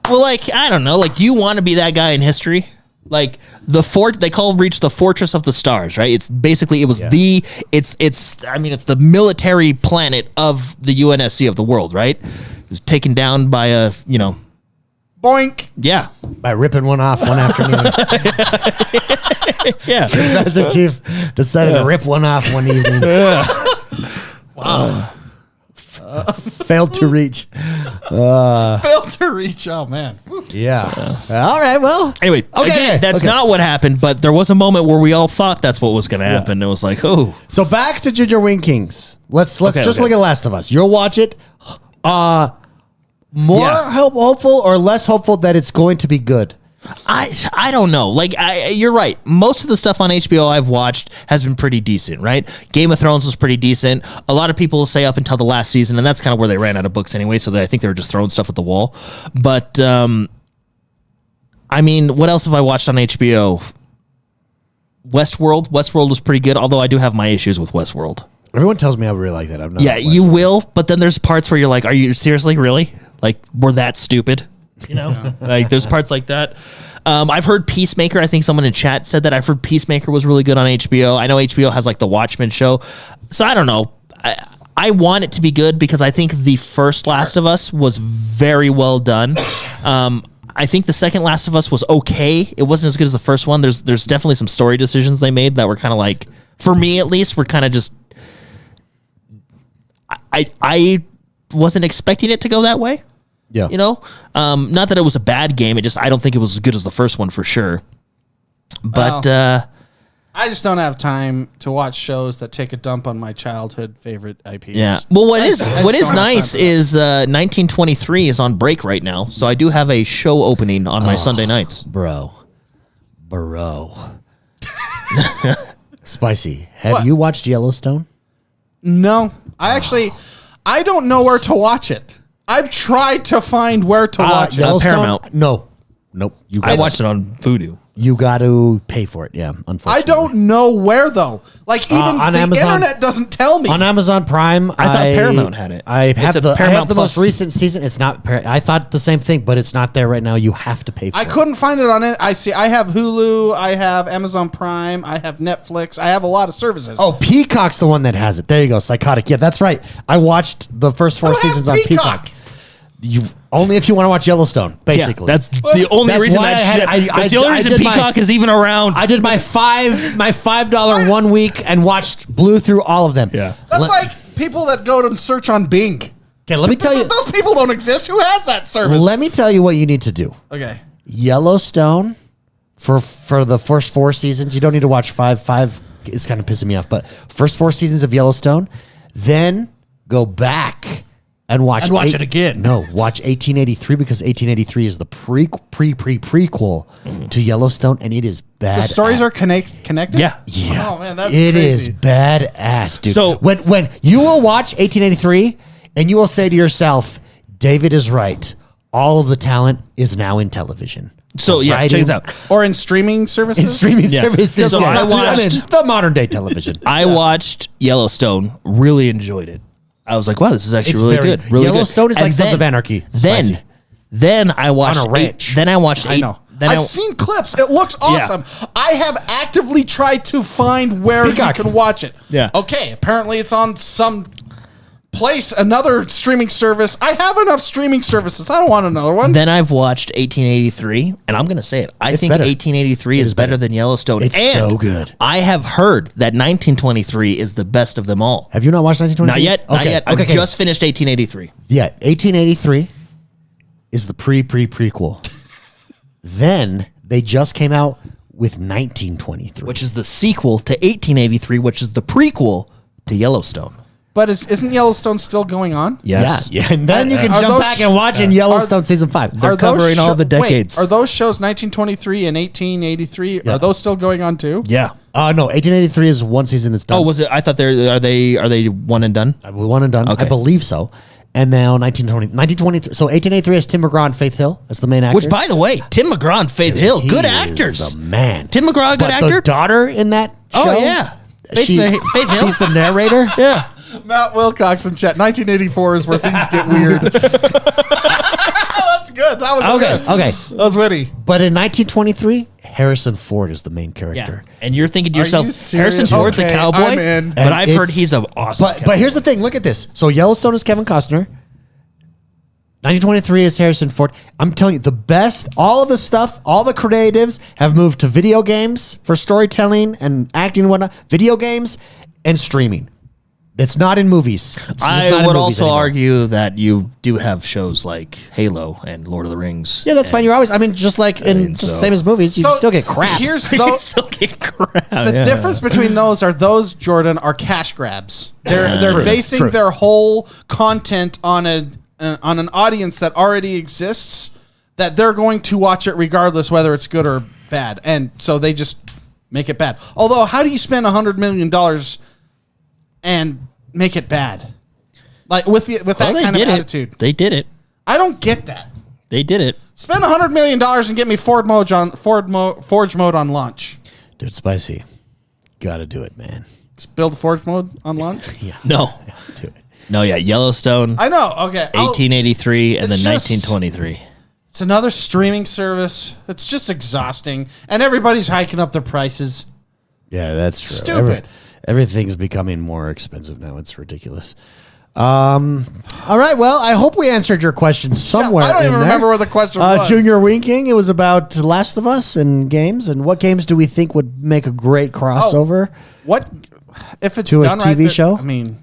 Well, like, I don't know. Like, do you want to be that guy in history? Like the fort, they call Reach the Fortress of the Stars, right? It's basically, it's the military planet of the UNSC of the world, right? It was taken down by a, Boink. yeah. By ripping one off one afternoon. Yeah. Master Chief decided to rip one off one evening. Wow. Failed to reach. Failed to reach. Oh, man. Yeah. All right. Well. Anyway, again, that's not what happened, but there was a moment where we all thought that's what was going to happen. It was like, oh. So back to Ginger Wing Kings. Let's just Okay. look at Last of Us. You'll watch it. More hopeful or less hopeful that it's going to be good? I don't know. Like, you're right. Most of the stuff on HBO I've watched has been pretty decent, right? Game of Thrones was pretty decent. A lot of people say up until the last season, and that's kind of where they ran out of books anyway, so I think they were just throwing stuff at the wall. But, I mean, what else have I watched on HBO? Westworld. Westworld was pretty good, although I do have my issues with Westworld. Everyone tells me I really like that. I'm not. Yeah, you will, but then there's parts where you're like, are you seriously, really? Like, we're that stupid? Like, there's parts like that. I've heard Peacemaker. I think someone in chat said that. I've heard Peacemaker was really good on HBO. I know HBO has like the Watchmen show. So I don't know. I want it to be good because I think the first Last of Us was very well done. I think the second Last of Us was okay. It wasn't as good as the first one. There's definitely some story decisions they made that were kind of like, for me at least, were kind of just. I wasn't expecting it to go that way. Yeah. Not that it was a bad game. I don't think it was as good as the first one for sure. But I just don't have time to watch shows that take a dump on my childhood favorite IPs. yeah. Well, what is don't have nice time for is 1923 is on break right now, so I do have a show opening on my Sunday nights. Bro. Spicy. Have What? you watched Yellowstone? No, I don't know where to watch it. I've tried to find where to watch it. Yellowstone? Paramount. No. Nope. I watched it on Vudu. You got to pay for it. Yeah, unfortunately. I don't know where though. Like even on the Amazon. internet doesn't tell me. On Amazon Prime, I thought Paramount had it. I have It's a the Paramount most Plus. recent season. It's not. I thought the same thing, but it's not there right now. You have to pay for I it. couldn't find it on it. I see. I have Hulu. I have Amazon Prime. I have Netflix. I have a lot of services. Oh, Peacock's the one that has it. There you go. Psychotic. Yeah, that's right. I watched the first 4 Who has seasons on Peacock? Peacock. You only if you want to watch Yellowstone, basically. Yeah, that's the only That's reason why that I had- shit. I- That's the only I reason did my- Peacock is even around. I did my $5 1 week and blew through all of them. Yeah. That's like people that go to search on Bing. Okay, let me tell you. Those people don't exist. Who has that service? Let me tell you what you need to do. Okay. Yellowstone for the first 4 seasons. You don't need to watch 5. 5 is kind of pissing me off, but first 4 seasons of Yellowstone, then go back and watch it again. No, watch 1883 because 1883 is the prequel to Yellowstone, and it is bad. The stories are connected. Yeah. Yeah. Oh man, that's it crazy. is badass, dude. So- when you will watch 1883 and you will say to yourself, David is right. All of the talent is now in television. So yeah, check this out. Or in streaming services. In streaming Yeah. services. So I watched- the modern day television. I watched Yellowstone, really enjoyed it. I was like, wow, this is actually It's really very- good. Really Yellowstone good. is like Sons of Anarchy. Spicy. Then I watched On a ranch. Then I watched I know. I've seen clips. It looks awesome. I have actively tried to find where Peacock. you can watch it. Yeah. Okay. Apparently, it's on some place, another streaming service. I have enough streaming services. I don't want another one. Then I've watched 1883, and I'm going to say it. I think better. 1883 is better than Yellowstone. It's and so good. I have heard that 1923 is the best of them all. Have you not watched 1923? Not yet. Not yet. Okay. I just finished 1883. Yeah, 1883 is the prequel. Then they just came out with 1923. Which is the sequel to 1883, which is the prequel to Yellowstone. But isn't Yellowstone still going on? Yes. Yeah. And then you can Are jump those- back and watch in Yellowstone season 5. They're covering all the decades. Wait, are those shows 1923 and 1883? Yeah. Are those still going on too? Yeah. No, 1883 is one season. It's done. Oh, was it? I thought are they one and done? We one and done. Okay. I believe so. And now 1923. So 1883 is Tim McGraw and Faith Hill as the main actors. Which, by the way, Tim McGraw and Faith Hill, He good is actors. the man. Tim McGraw, a good But actor. the daughter in that show. Oh, yeah. Faith Hill. She's the narrator. Yeah. Matt Wilcox in chat. 1984 is where things get weird. That's good. That was good. Okay. That was witty. But in 1923, Harrison Ford is the main character. And you're thinking to Are yourself, you serious? Harrison Ford's Okay, a cowboy? I'm in. But And I've heard it's- he's an awesome But here's the thing. Look at this. So Yellowstone is Kevin Costner. 1923 is Harrison Ford. I'm telling you, the best, all of the stuff, all the creatives have moved to video games for storytelling and acting and whatnot, video games and streaming. It's not in movies. It's just I not in would movies also anymore. argue that you do have shows like Halo and Lord of the Rings. Yeah, that's fine. You're always, just like in mean, just the so- same as movies, you still get crap. Here's You those. still get crap. The Yeah. difference between those, Jordan, are cash grabs. They're True, basing true. their whole content on an audience that already exists, that they're going to watch it regardless whether it's good or bad, and so they just make it bad. Although, how do you spend $100 million and make it bad? Like with that Well, kind of attitude, They did it. I don't get that. They did it. Spend $100 million and get me Forge mode on launch. Dude, spicy. Gotta do it, man. Just build Forge mode on launch. Yeah. No. Do it. No, yeah. Yellowstone, I know. Okay. 1883, and then It's just- 1923. It's another streaming service. It's just exhausting, and everybody's hiking up their prices. Yeah, that's true. Stupid. Everything's becoming more expensive now. It's ridiculous. All right. Well, I hope we answered your question somewhere. I don't in even there. remember what the question was. Junior Winking. It was about Last of Us and games, and what games do we think would make a great crossover? What if it's To a done right? TV show? I mean,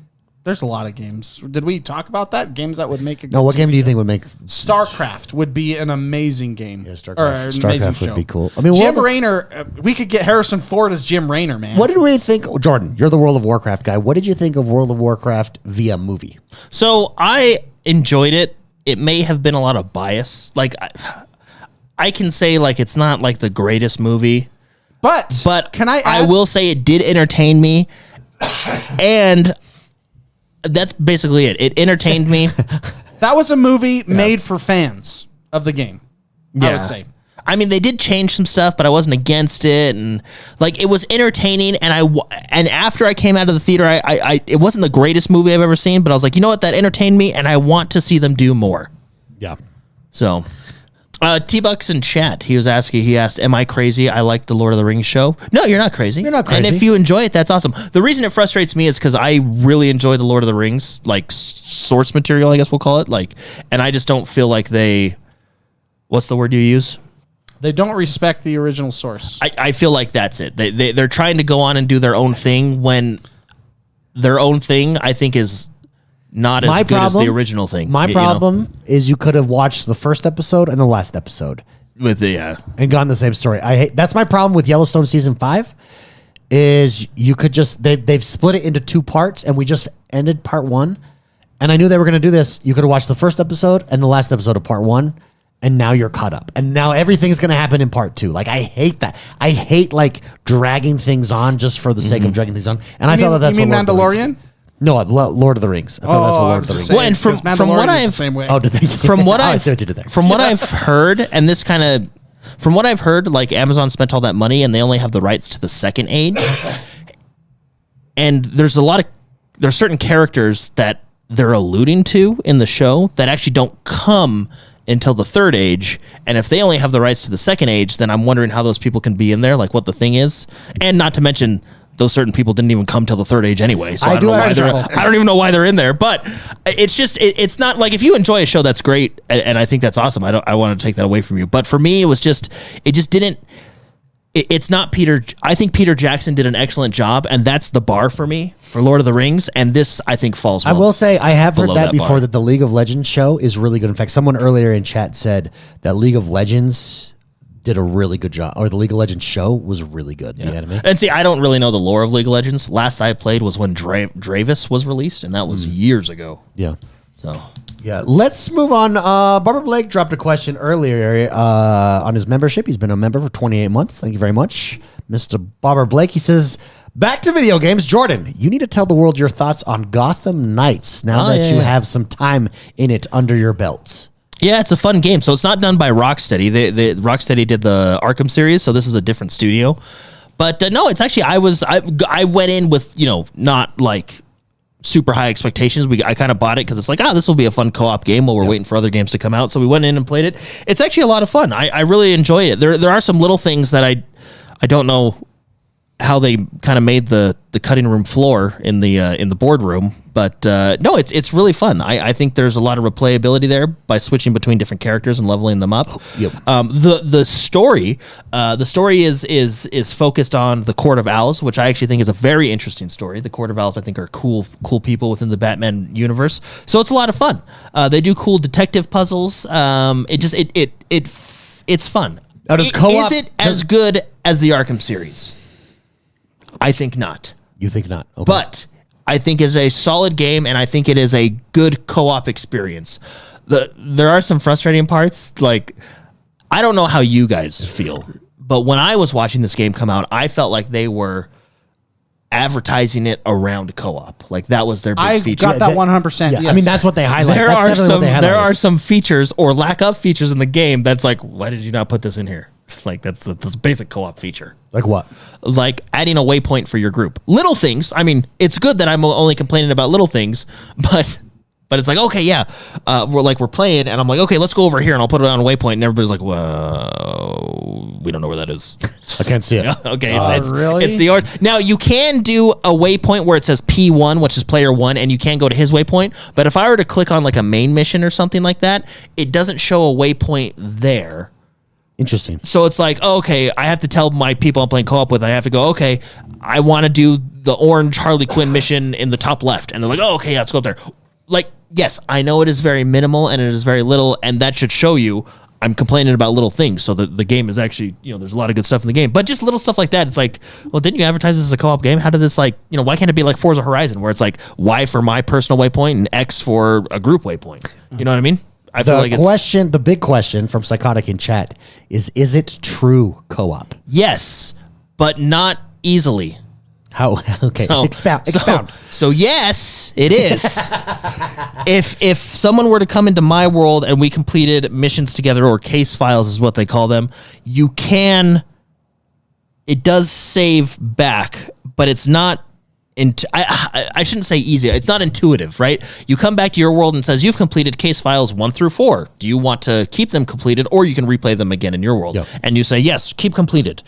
there's a lot of games. Did we talk about that? Games that would make a No, what game do you think would make? StarCraft would be an amazing game. Yeah, StarCraft. Or an amazing StarCraft would show. be cool. I mean, Jim what- Raynor. We could get Harrison Ford as Jim Raynor, man. What did we think, Jordan? You're the World of Warcraft guy. What did you think of World of Warcraft via movie? So I enjoyed it. It may have been a lot of bias. Like I can say like it's not like the greatest movie, But can I? I Add, will say it did entertain me, and that's basically it. It entertained me. That was a movie made for fans of the game. I would say. I mean, they did change some stuff, but I wasn't against it, and like it was entertaining. And after I came out of the theater, I it wasn't the greatest movie I've ever seen, but I was like, you know what, that entertained me, and I want to see them do more. Yeah. So, T-Bucks in chat, he asked, am I crazy? I like the Lord of the Rings show. No, you're not crazy. You're not And crazy. if you enjoy it, that's awesome. The reason it frustrates me is because I really enjoy the Lord of the Rings, like source material, I guess we'll call it. Like, and I just don't feel like what's the word you use? They don't respect the original source. I feel like that's it. They're trying to go on and do their own thing when their own thing, I think, is not as good as the original thing. My you know? problem is you could have watched the first episode and the last episode With the, and gotten the same story. That's my problem with Yellowstone season 5 is you could just they've split it into 2 parts and we just ended part 1 and I knew they were going to do this, you could have watched the first episode and the last episode of part 1, and now you're caught up. And now everything's going to happen in part 2. Like, I hate that. I hate, like, dragging things on just for the sake of dragging things on. And I felt that that's you mean what Lord of the Mandalorian? Rings. No, Lord of the Rings. I thought that's what Lord of the Rings. Well, and from what I've same way. Oh, did they? from what I I've see what you did there. from what I've heard, and this kind of from what I've heard, like Amazon spent all that money and they only have the rights to the second age. And there's certain characters that they're alluding to in the show that actually don't come until the third age. And if they only have the rights to the second age, then I'm wondering how those people can be in there, like what the thing is. And not to mention, those certain people didn't even come till the third age anyway. So I don't even know why they're in there. But it's just, it's not like, if you enjoy a show, that's great. And I think that's awesome. I want to take that away from you. But for me, it just didn't. It's not Peter. I think Peter Jackson did an excellent job, and that's the bar for me for Lord of the Rings. And this, I think, falls. I will say, I have heard that before, bar. that the League of Legends show is really good. In fact, someone earlier in chat said that League of Legends did a really good job, or the League of Legends show was really good. Yeah. The anime. And see, I don't really know the lore of League of Legends. Last I played was when Dravis was released, and that was years ago. Yeah. So. Yeah, let's move on. Barbara Blake dropped a question earlier on his membership. He's been a member for 28 months. Thank you very much, Mr. Barbara Blake. He says, back to video games. Jordan, you need to tell the world your thoughts on Gotham Knights now that you have some time in it under your belt. Yeah, it's a fun game. So it's not done by Rocksteady. Rocksteady did the Arkham series, so this is a different studio. But no, it's actually, I went in with, not like super high expectations. I kind of bought it because it's like, this will be a fun co-op game while we're waiting for other games to come out. So we went in and played it. It's actually a lot of fun. I really enjoy it. There are some little things that I don't know how they kind of made the cutting room floor in the boardroom, but no, it's really fun. I think there's a lot of replayability there by switching between different characters and leveling them up. Yep. The story is focused on the Court of Owls, which I actually think is a very interesting story. The Court of Owls, I think, are cool people within the Batman universe. So it's a lot of fun. They do cool detective puzzles. It's fun. Now, does co-op, is it as good as the Arkham series? I think not. You think not? Okay. But I think it's a solid game, and I think it is a good co-op experience. There are some frustrating parts. Like, I don't know how you guys feel, but when I was watching this game come out, I felt like they were advertising it around co-op. Like, that was their big feature. I got that 100%. Yeah, Yes. I mean, that's what they highlight. There There are some features or lack of features in the game that's like, why did you not put this in here? Like, that's a basic co-op feature. Like what? Like adding a waypoint for your group. Little things. I mean, it's good that I'm only complaining about little things, but it's like, okay, yeah, we're playing, and I'm like, okay, let's go over here, and I'll put it on a waypoint, and everybody's like, whoa, we don't know where that is. I can't see it. Okay, really? It's the orange. Now, you can do a waypoint where it says P1, which is player 1, and you can go to his waypoint, but if I were to click on like a main mission or something like that, it doesn't show a waypoint there. Interesting. So it's like, okay, I have to tell my people I'm playing co-op with, I have to go, okay, I want to do the orange Harley Quinn mission in the top left. And they're like, oh, okay, yeah, let's go up there. Like, yes, I know it is very minimal and it is very little, and that should show you I'm complaining about little things. So the game is actually, there's a lot of good stuff in the game. But just little stuff like that, it's like, well, didn't you advertise this as a co-op game? How did this, like, why can't it be like Forza Horizon, where it's like Y for my personal waypoint and X for a group waypoint? You know what I mean? I feel like the big question from Psychotic in chat is it true co-op? Yes, but not easily. How? Okay, expound. So yes, it is. If someone were to come into my world and we completed missions together, or case files is what they call them, it does save back, but it's not. I shouldn't say easy. It's not intuitive, right? You come back to your world and says, you've completed case files 1 through 4. Do you want to keep them completed, or you can replay them again in your world? Yep. And you say, yes, keep completed.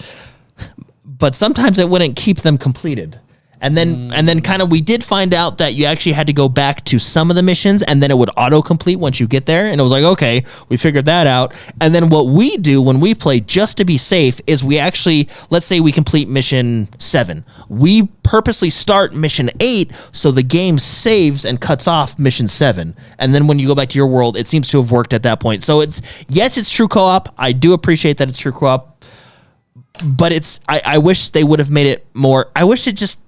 But sometimes it wouldn't keep them completed. And then kind of we did find out that you actually had to go back to some of the missions, and then it would auto-complete once you get there. And it was like, okay, we figured that out. And then what we do when we play, just to be safe, is we actually, let's say we complete mission 7. We purposely start mission 8 so the game saves and cuts off mission 7. And then when you go back to your world, it seems to have worked at that point. So it's true co-op. I do appreciate that it's true co-op. But I wish they would have made it more. I wish it just...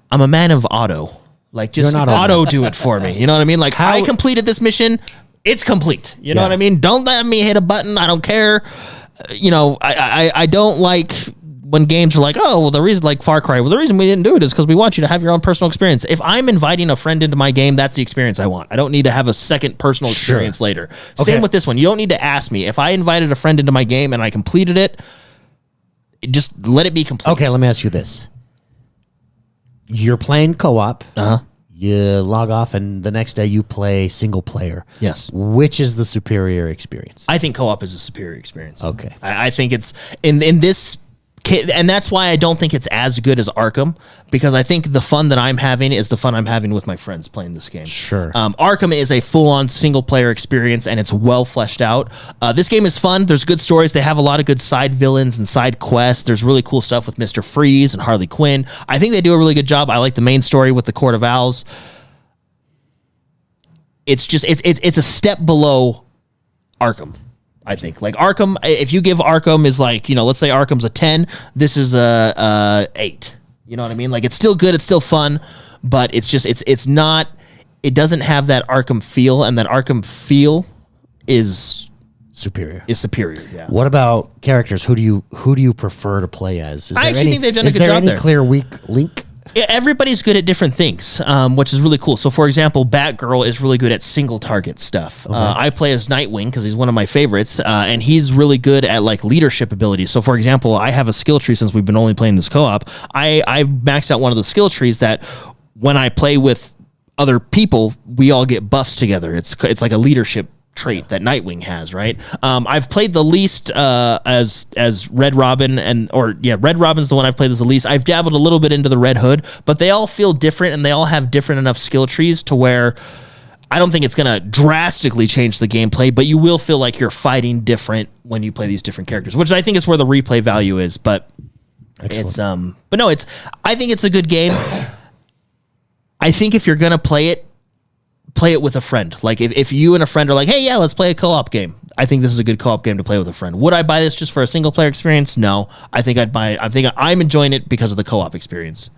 I'm a man of auto. Like, just You're not auto do it for me. You know what I mean? Like, I completed this mission. It's complete. You know what I mean? Don't let me hit a button. I don't care. You know, I don't like when games are like, oh, well, the reason, like Far Cry, well, the reason we didn't do it is because we want you to have your own personal experience. If I'm inviting a friend into my game, that's the experience I want. I don't need to have a second personal experience later. Okay. Same with this one. You don't need to ask me. If I invited a friend into my game and I completed it, just let it be complete. Okay, let me ask you this. You're playing co-op. Uh-huh. You log off, and the next day you play single player. Yes. Which is the superior experience? I think co-op is a superior experience. Okay. I think it's in this, and that's why I don't think it's as good as Arkham, because I think the fun that I'm having is the fun I'm having with my friends playing this game. Sure. Arkham is a full-on single-player experience, and it's well fleshed out. This game is fun. There's good stories. They have a lot of good side villains and side quests. There's really cool stuff with Mr. Freeze and Harley Quinn. I think they do a really good job. I like the main story with the Court of Owls. It's just it's a step below Arkham. I think like Arkham, if you give Arkham is like, you know, let's say Arkham's a 10, this is a 8. You know what I mean? Like, it's still good, it's still fun, but it's just it's not, it doesn't have that Arkham feel, and that Arkham feel is superior. Yeah. What about characters? Who do you prefer to play as? I actually think they've done a good job there. Is there any clear weak link? Everybody's good at different things, which is really cool. So, for example, Batgirl is really good at single target stuff. Okay. I play as Nightwing because he's one of my favorites, and he's really good at like leadership abilities. So, for example, I have a skill tree since we've been only playing this co-op. I maxed out one of the skill trees that when I play with other people, we all get buffs together. It's like a leadership trait that Nightwing has, right? I've played the least as Red Robin, Red Robin's the one I've played as the least. I've dabbled a little bit into the Red Hood, but they all feel different, and they all have different enough skill trees to where I don't think it's going to drastically change the gameplay, but you will feel like you're fighting different when you play these different characters, which I think is where the replay value is. But Excellent. I think it's a good game. I think if you're going to play it with a friend. Like if you and a friend are like, hey, yeah, let's play a co-op game. I think this is a good co-op game to play with a friend. Would I buy this just for a single player experience? No. I think I'm enjoying it because of the co-op experience.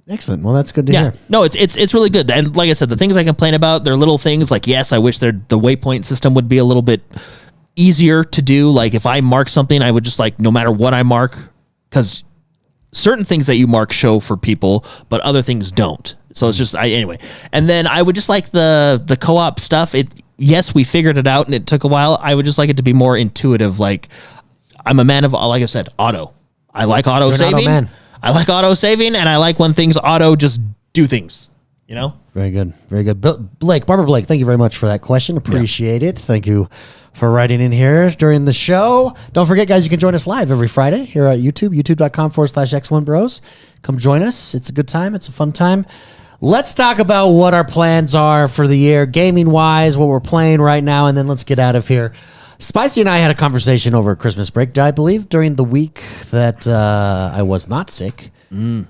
Excellent. Well, that's good to hear. No, it's really good. And like I said, the things I complain about, they're little things. Like, yes, I wish the waypoint system would be a little bit easier to do. Like if I mark something, I would just like, no matter what I mark, because certain things that you mark show for people, but other things don't. So it's just anyway. And then I would just like the co-op stuff. Yes, we figured it out and it took a while. I would just like it to be more intuitive. Like, I'm a man of, like I said, auto. I like auto saving. I like auto saving, and I like when things auto just do things. You know? Very good. Very good. Barbara Blake, thank you very much for that question. Appreciate it. Thank you for writing in here during the show. Don't forget, guys, you can join us live every Friday here at YouTube, youtube.com/XoneBros. Come join us. It's a good time. It's a fun time. Let's talk about what our plans are for the year, gaming-wise, what we're playing right now, and then let's get out of here. Spicy and I had a conversation over Christmas break, I believe, during the week that I was not sick. It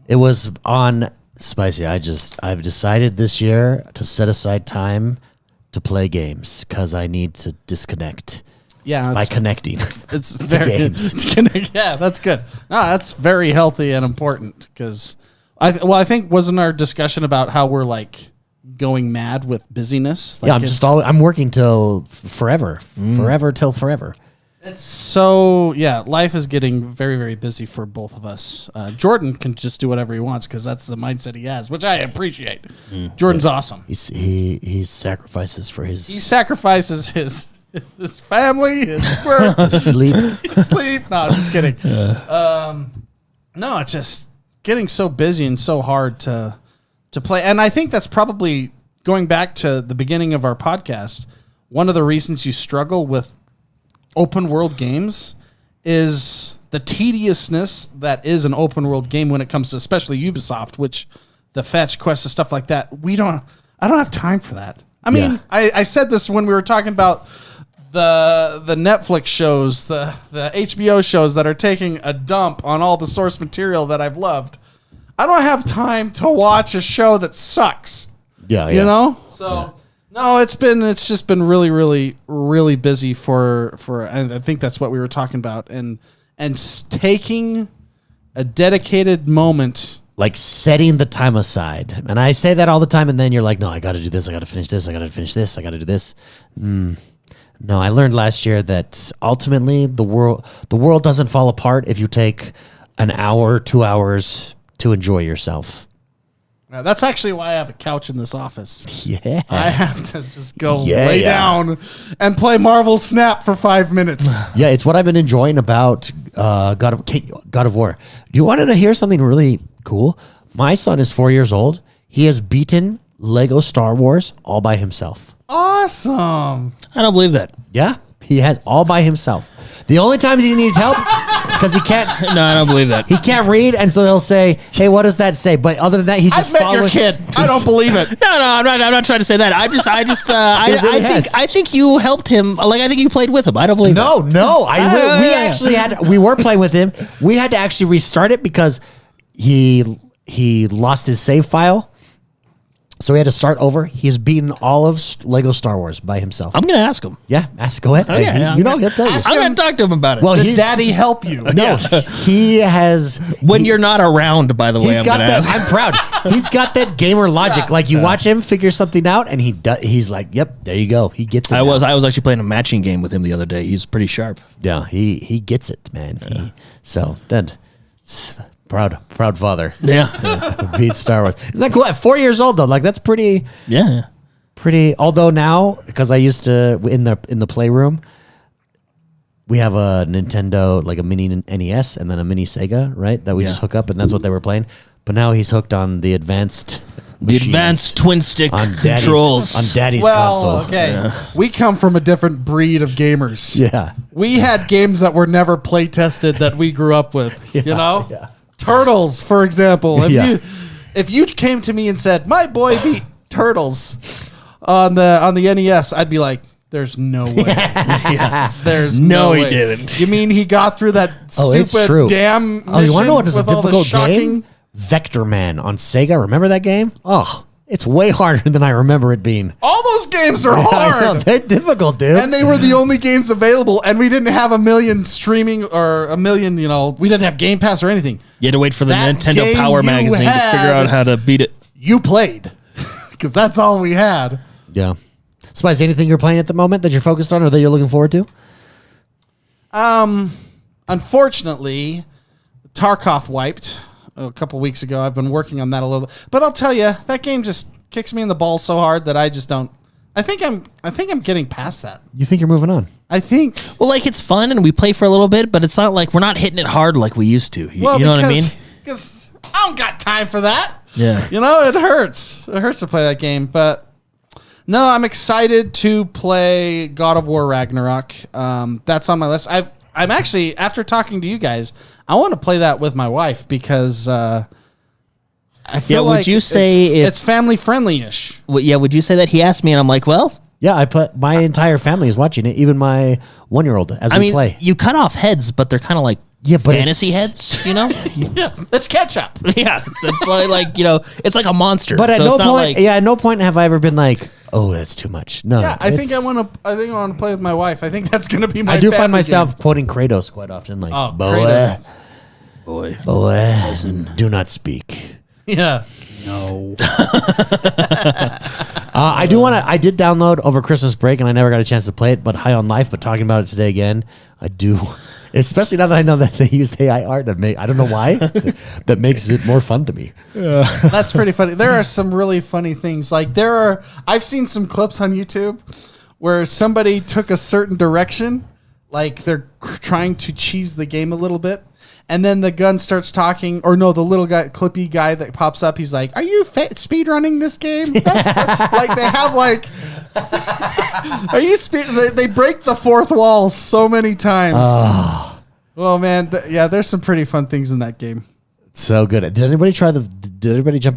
was on Spicy. I've decided this year to set aside time to play games because I need to disconnect. Yeah, by connecting. It's very games. Yeah, that's good. No, that's very healthy and important because I think wasn't our discussion about how we're like going mad with busyness? Like I'm working till forever, forever till forever. So yeah, life is getting very, very busy for both of us. Jordan can just do whatever he wants because that's the mindset he has, which I appreciate. Jordan's awesome. He sacrifices for his. He sacrifices his family, his work, sleep. No, I'm just kidding. No, it's just getting so busy and so hard to play. And I think that's probably going back to the beginning of our podcast. One of the reasons you struggle with open world games is the tediousness that is an open world game when it comes to especially Ubisoft, which the fetch quests and stuff like that. I don't have time for that. I mean, I said this when we were talking about the Netflix shows, the HBO shows that are taking a dump on all the source material that I've loved. I don't have time to watch a show that sucks. Yeah. You know? So no, it's just been really, really, really busy for and I think that's what we were talking about. And taking a dedicated moment like setting the time aside. And I say that all the time, and then you're like, no, I got to do this. I got to finish this. I got to finish this. I got to do this. No, I learned last year that ultimately the world doesn't fall apart if you take an hour, 2 hours to enjoy yourself. Now, that's actually why I have a couch in this office. Yeah. I have to just go lay down and play Marvel Snap for 5 minutes. Yeah, it's what I've been enjoying about God of War. Do you want to hear something really cool? My son is 4 years old. He has beaten Lego Star Wars all by himself. Awesome. I don't believe that. Yeah, he has all by himself. The only times he needs help, because he can't. No, I don't believe that. He can't read, and so he'll say, "Hey, what does that say?" But other than that, he's just I've met following. your kid. I don't believe it. No, I'm not trying to say that. really has. I think you helped him. Like I think you played with him. I don't believe that. No. We actually we were playing with him. We had to actually restart it because he lost his save file. So he had to start over. He's beaten all of Lego Star Wars by himself. I'm gonna ask him. Yeah, go ahead. Yeah, he'll tell you. I'm gonna talk to him about it. Well, Did Daddy help you? No, he has. when you're not around, by the way, He's got that. I'm proud. He's got that gamer logic. Like you watch him figure something out, and he's like, "Yep, there you go." He gets it. I now. was actually playing a matching game with him the other day. He's pretty sharp. Yeah, he gets it, man. So then, proud father. Yeah. Beat Star Wars. Isn't that cool? At 4 years old though, like that's pretty. Yeah. Pretty. Although now, because I used to in the playroom, we have a Nintendo, like a mini NES, and then a mini Sega, right? That we just hook up, and that's what they were playing. But now he's hooked on the advanced. Advanced twin stick on controls. Daddy's Well, console. okay. Yeah. We come from a different breed of gamers. Yeah. We had games that were never play tested that we grew up with. You know? Yeah. Turtles, for example. If you came to me and said, my boy beat Turtles on the NES, I'd be like, there's no way. There's no he way. didn't. You mean he got through that it's stupid true. damn mission Oh, you want to know what is a with all the difficult shocking- game? Vector Man on Sega. Remember that game? Oh, it's way harder than I remember it being. All those games are I hard. know, they're difficult, dude. And they were the only games available, and we didn't have a million streaming or a million, we didn't have Game Pass or anything. You had to wait for the That Nintendo game Power you magazine to had- figure out how to beat it. You played, because that's all we had. Yeah. Spice, anything you're playing at the moment that you're focused on or that you're looking forward to? Unfortunately, Tarkov wiped a couple weeks ago. I've been working on that a little bit, but I'll tell you, that game just kicks me in the balls so hard that I just don't. I think I'm getting past that. You think you're moving on? I think. Well, like it's fun and we play for a little bit, but it's not like we're not hitting it hard like we used to. You know what I mean? Because I don't got time for that. Yeah. It hurts. It hurts to play that game, but no, I'm excited to play God of War Ragnarok. That's on my list. I'm actually, after talking to you guys, I want to play that with my wife because I feel would like you say it's family friendly-ish. Would you say that? He asked me, and I'm like, well, Yeah, my entire family is watching it, even my 1-year-old as we play. you cut off heads, but they're kind of like but fantasy it's- heads, you know? Yeah, it's ketchup. Yeah, it's like it's like a monster. But at So no it's not point, like- at no point have I ever been like, "Oh, that's too much." No, Yeah, I think I want to play with my wife. I think that's going to be my I do find family myself game. quoting Kratos quite often, like, Oh, "Boy, Kratos. boy, do not speak." Yeah. No. I did download over Christmas break, and I never got a chance to play it. But High on Life. But talking about it today again, I do. Especially now that I know that they use AI art. I don't know why. That makes it more fun to me. That's pretty funny. There are some really funny things. Like I've seen some clips on YouTube where somebody took a certain direction, like they're trying to cheese the game a little bit, and then the gun starts talking, or no, the little clippy guy that pops up, he's like, "Are you speed running this game?" That's like they have like, are you They break the fourth wall so many times. Well, man, there's some pretty fun things in that game. So good. Did anybody jump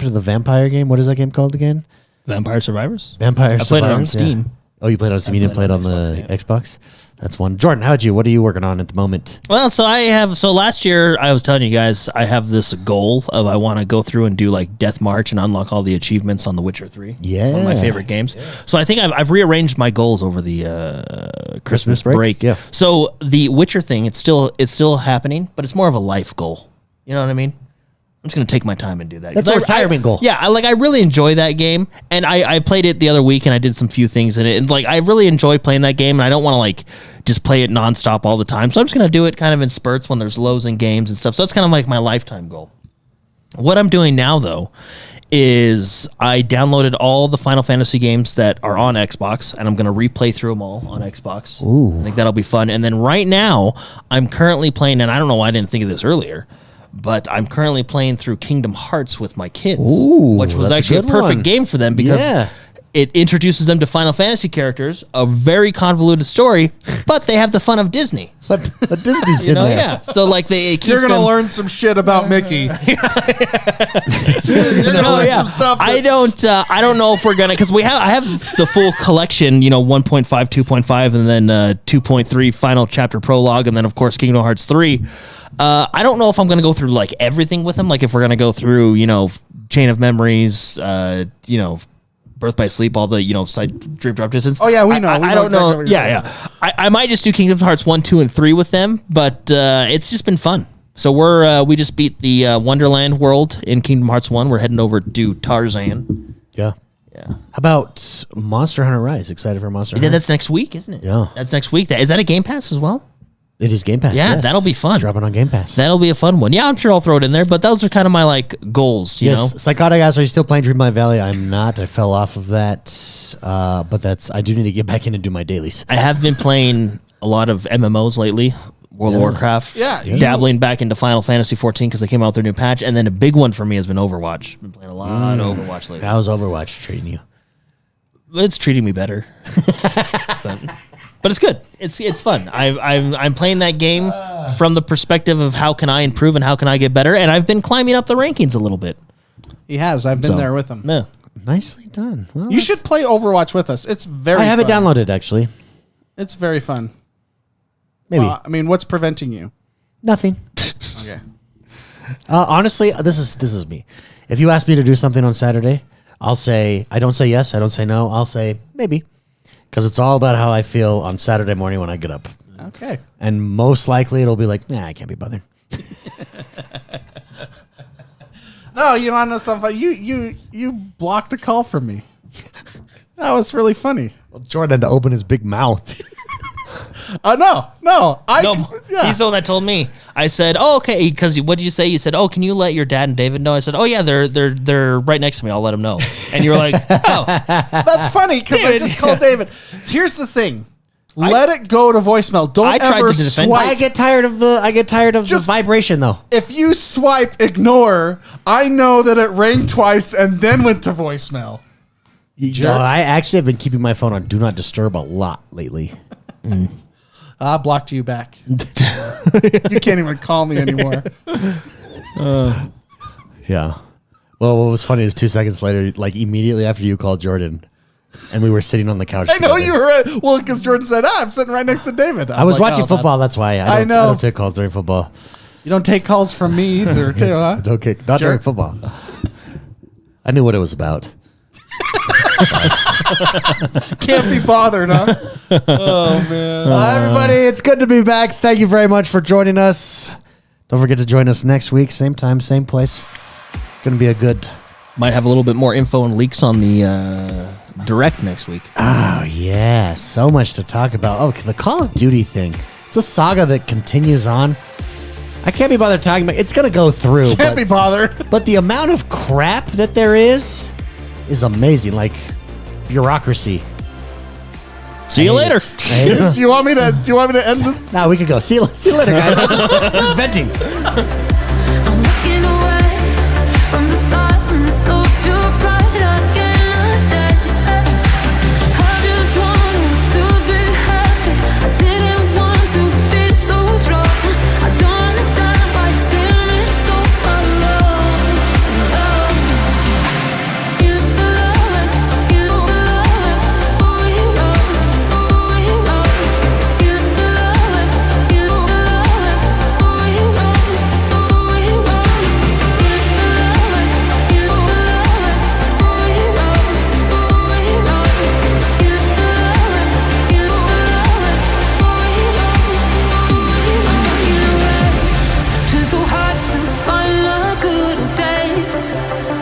into the vampire game? What is that game called again? Vampire Survivors. Vampire I played it on Survivors? Yeah. Steam. Oh, you played it on Steam. You didn't play it on the Xbox? That's one. Jordan, how'd you? What are you working on at the moment? Well, so last year I was telling you guys I have this goal of I want to go through and do like Death March and unlock all the achievements on The Witcher 3. Yeah. One of my favorite games. Yeah. So I think I've rearranged my goals over the Christmas break. Yeah. So the Witcher thing, it's still happening, but it's more of a life goal. You know what I mean? I'm just gonna take my time and do that. That's a retirement goal. Yeah, I really enjoy that game, and I played it the other week, and I did some few things in it, and like I really enjoy playing that game, and I don't want to like just play it nonstop all the time. So I'm just gonna do it kind of in spurts when there's lows in games and stuff. So that's kind of like my lifetime goal. What I'm doing now though is I downloaded all the Final Fantasy games that are on Xbox, and I'm gonna replay through them all on Xbox. Ooh. I think that'll be fun. And then right now I'm currently playing, and I don't know why I didn't think of this earlier, but I'm currently playing through Kingdom Hearts with my kids, Ooh, which was that's a actually a good perfect one. game for them because Yeah. it introduces them to Final Fantasy characters, a very convoluted story, but they have the fun of Disney. But Disney's You in know, there. yeah. So like it keeps You're gonna them, learn some shit about Mickey. You're gonna Oh, learn yeah. some stuff. I don't know if we're gonna, because I have the full collection, 1.5, 2.5, and then 2.3 final chapter prologue, and then of course Kingdom Hearts 3. I don't know if I'm gonna go through like everything with them. Like if we're gonna go through, Chain of Memories, Birth by Sleep, all the side Dream Drop Distance. Oh, yeah, we know. I We know don't exactly know. what you're Yeah. I might just do Kingdom Hearts 1, 2, and 3 with them, but it's just been fun. So we just beat the Wonderland world in Kingdom Hearts 1. We're heading over to Tarzan. Yeah. Yeah. How about Monster Hunter Rise? Excited for Monster Yeah, Hunter? that's next week, isn't it? Yeah. That's next week. Is that a Game Pass as well? It is Game Pass. Yeah, yes. that'll be fun. It's dropping on Game Pass. That'll be a fun one. Yeah, I'm sure I'll throw it in there, but those are kind of my like goals, you know? Psychotic Ass, are you still playing Dreamlight Valley? I'm not. I fell off of that. But I do need to get back in and do my dailies. I have been playing a lot of MMOs lately. World of Warcraft. Yeah. Dabbling back into Final Fantasy 14 because they came out with their new patch. And then a big one for me has been Overwatch. Been playing a lot of Overwatch lately. How's Overwatch treating you? It's treating me better. But it's good. It's fun. I'm playing that game from the perspective of how can I improve and how can I get better. And I've been climbing up the rankings a little bit. He has. I've been there with him. Yeah. Nicely done. Well, You should play Overwatch with us. It's very I have it fun. downloaded, actually. It's very fun. Maybe. I mean, what's preventing you? Nothing. Okay. Honestly, this is me. If you ask me to do something on Saturday, I'll say, I don't say yes, I don't say no. I'll say maybe. Because it's all about how I feel on Saturday morning when I get up. Okay. And most likely it'll be like, I can't be bothered. No, you want to know something? You blocked a call from me. That was really funny. Well, Jordan had to open his big mouth. No. No, Yeah. he's the one that told me. I said, "Oh, okay." Because what did you say? You said, "Oh, can you let your dad and David know?" I said, "Oh, yeah, they're right next to me. I'll let them know." And you were like, "Oh, That's funny because I Dude. just called David. Here's the thing. Let it go to voicemail. Don't I tried ever to defend swipe. I get tired of the vibration though. If you swipe ignore, I know that it rang twice and then went to voicemail. No, I actually have been keeping my phone on Do Not Disturb a lot lately. I blocked you back. You can't even call me anymore. Yeah. Well, what was funny is 2 seconds later, like immediately after you called Jordan, and we were sitting on the couch. I know together. you were. Well, because Jordan said, I'm sitting right next to David. I was like, watching oh, football. That's why I know. don't take calls during football. You don't take calls from me either, too, huh? Don't kick. Not during football. I knew what it was about. Can't be bothered, huh? Oh, man. Everybody, it's good to be back. Thank you very much for joining us. Don't forget to join us next week, same time, same place. Going to be a good. might have a little bit more info and leaks on the direct next week." Oh yeah, so much to talk about. Oh, the Call of Duty thing. It's a saga that continues on. I can't be bothered talking about. It's going to go through. Can't be bothered. But the amount of crap that there is amazing. Like bureaucracy. See you later. I hate it. Do you want me to end this? No, we could go. See you later, guys. I'm just venting. I'm looking away from the silence of your bright against it. I just wanted to be happy. I didn't want to be so strong. I don't understand why you leave me so alone. You love it, you love it, ooh, you love it, ooh, you love it. You love it, you love it, ooh, you love it, ooh, us.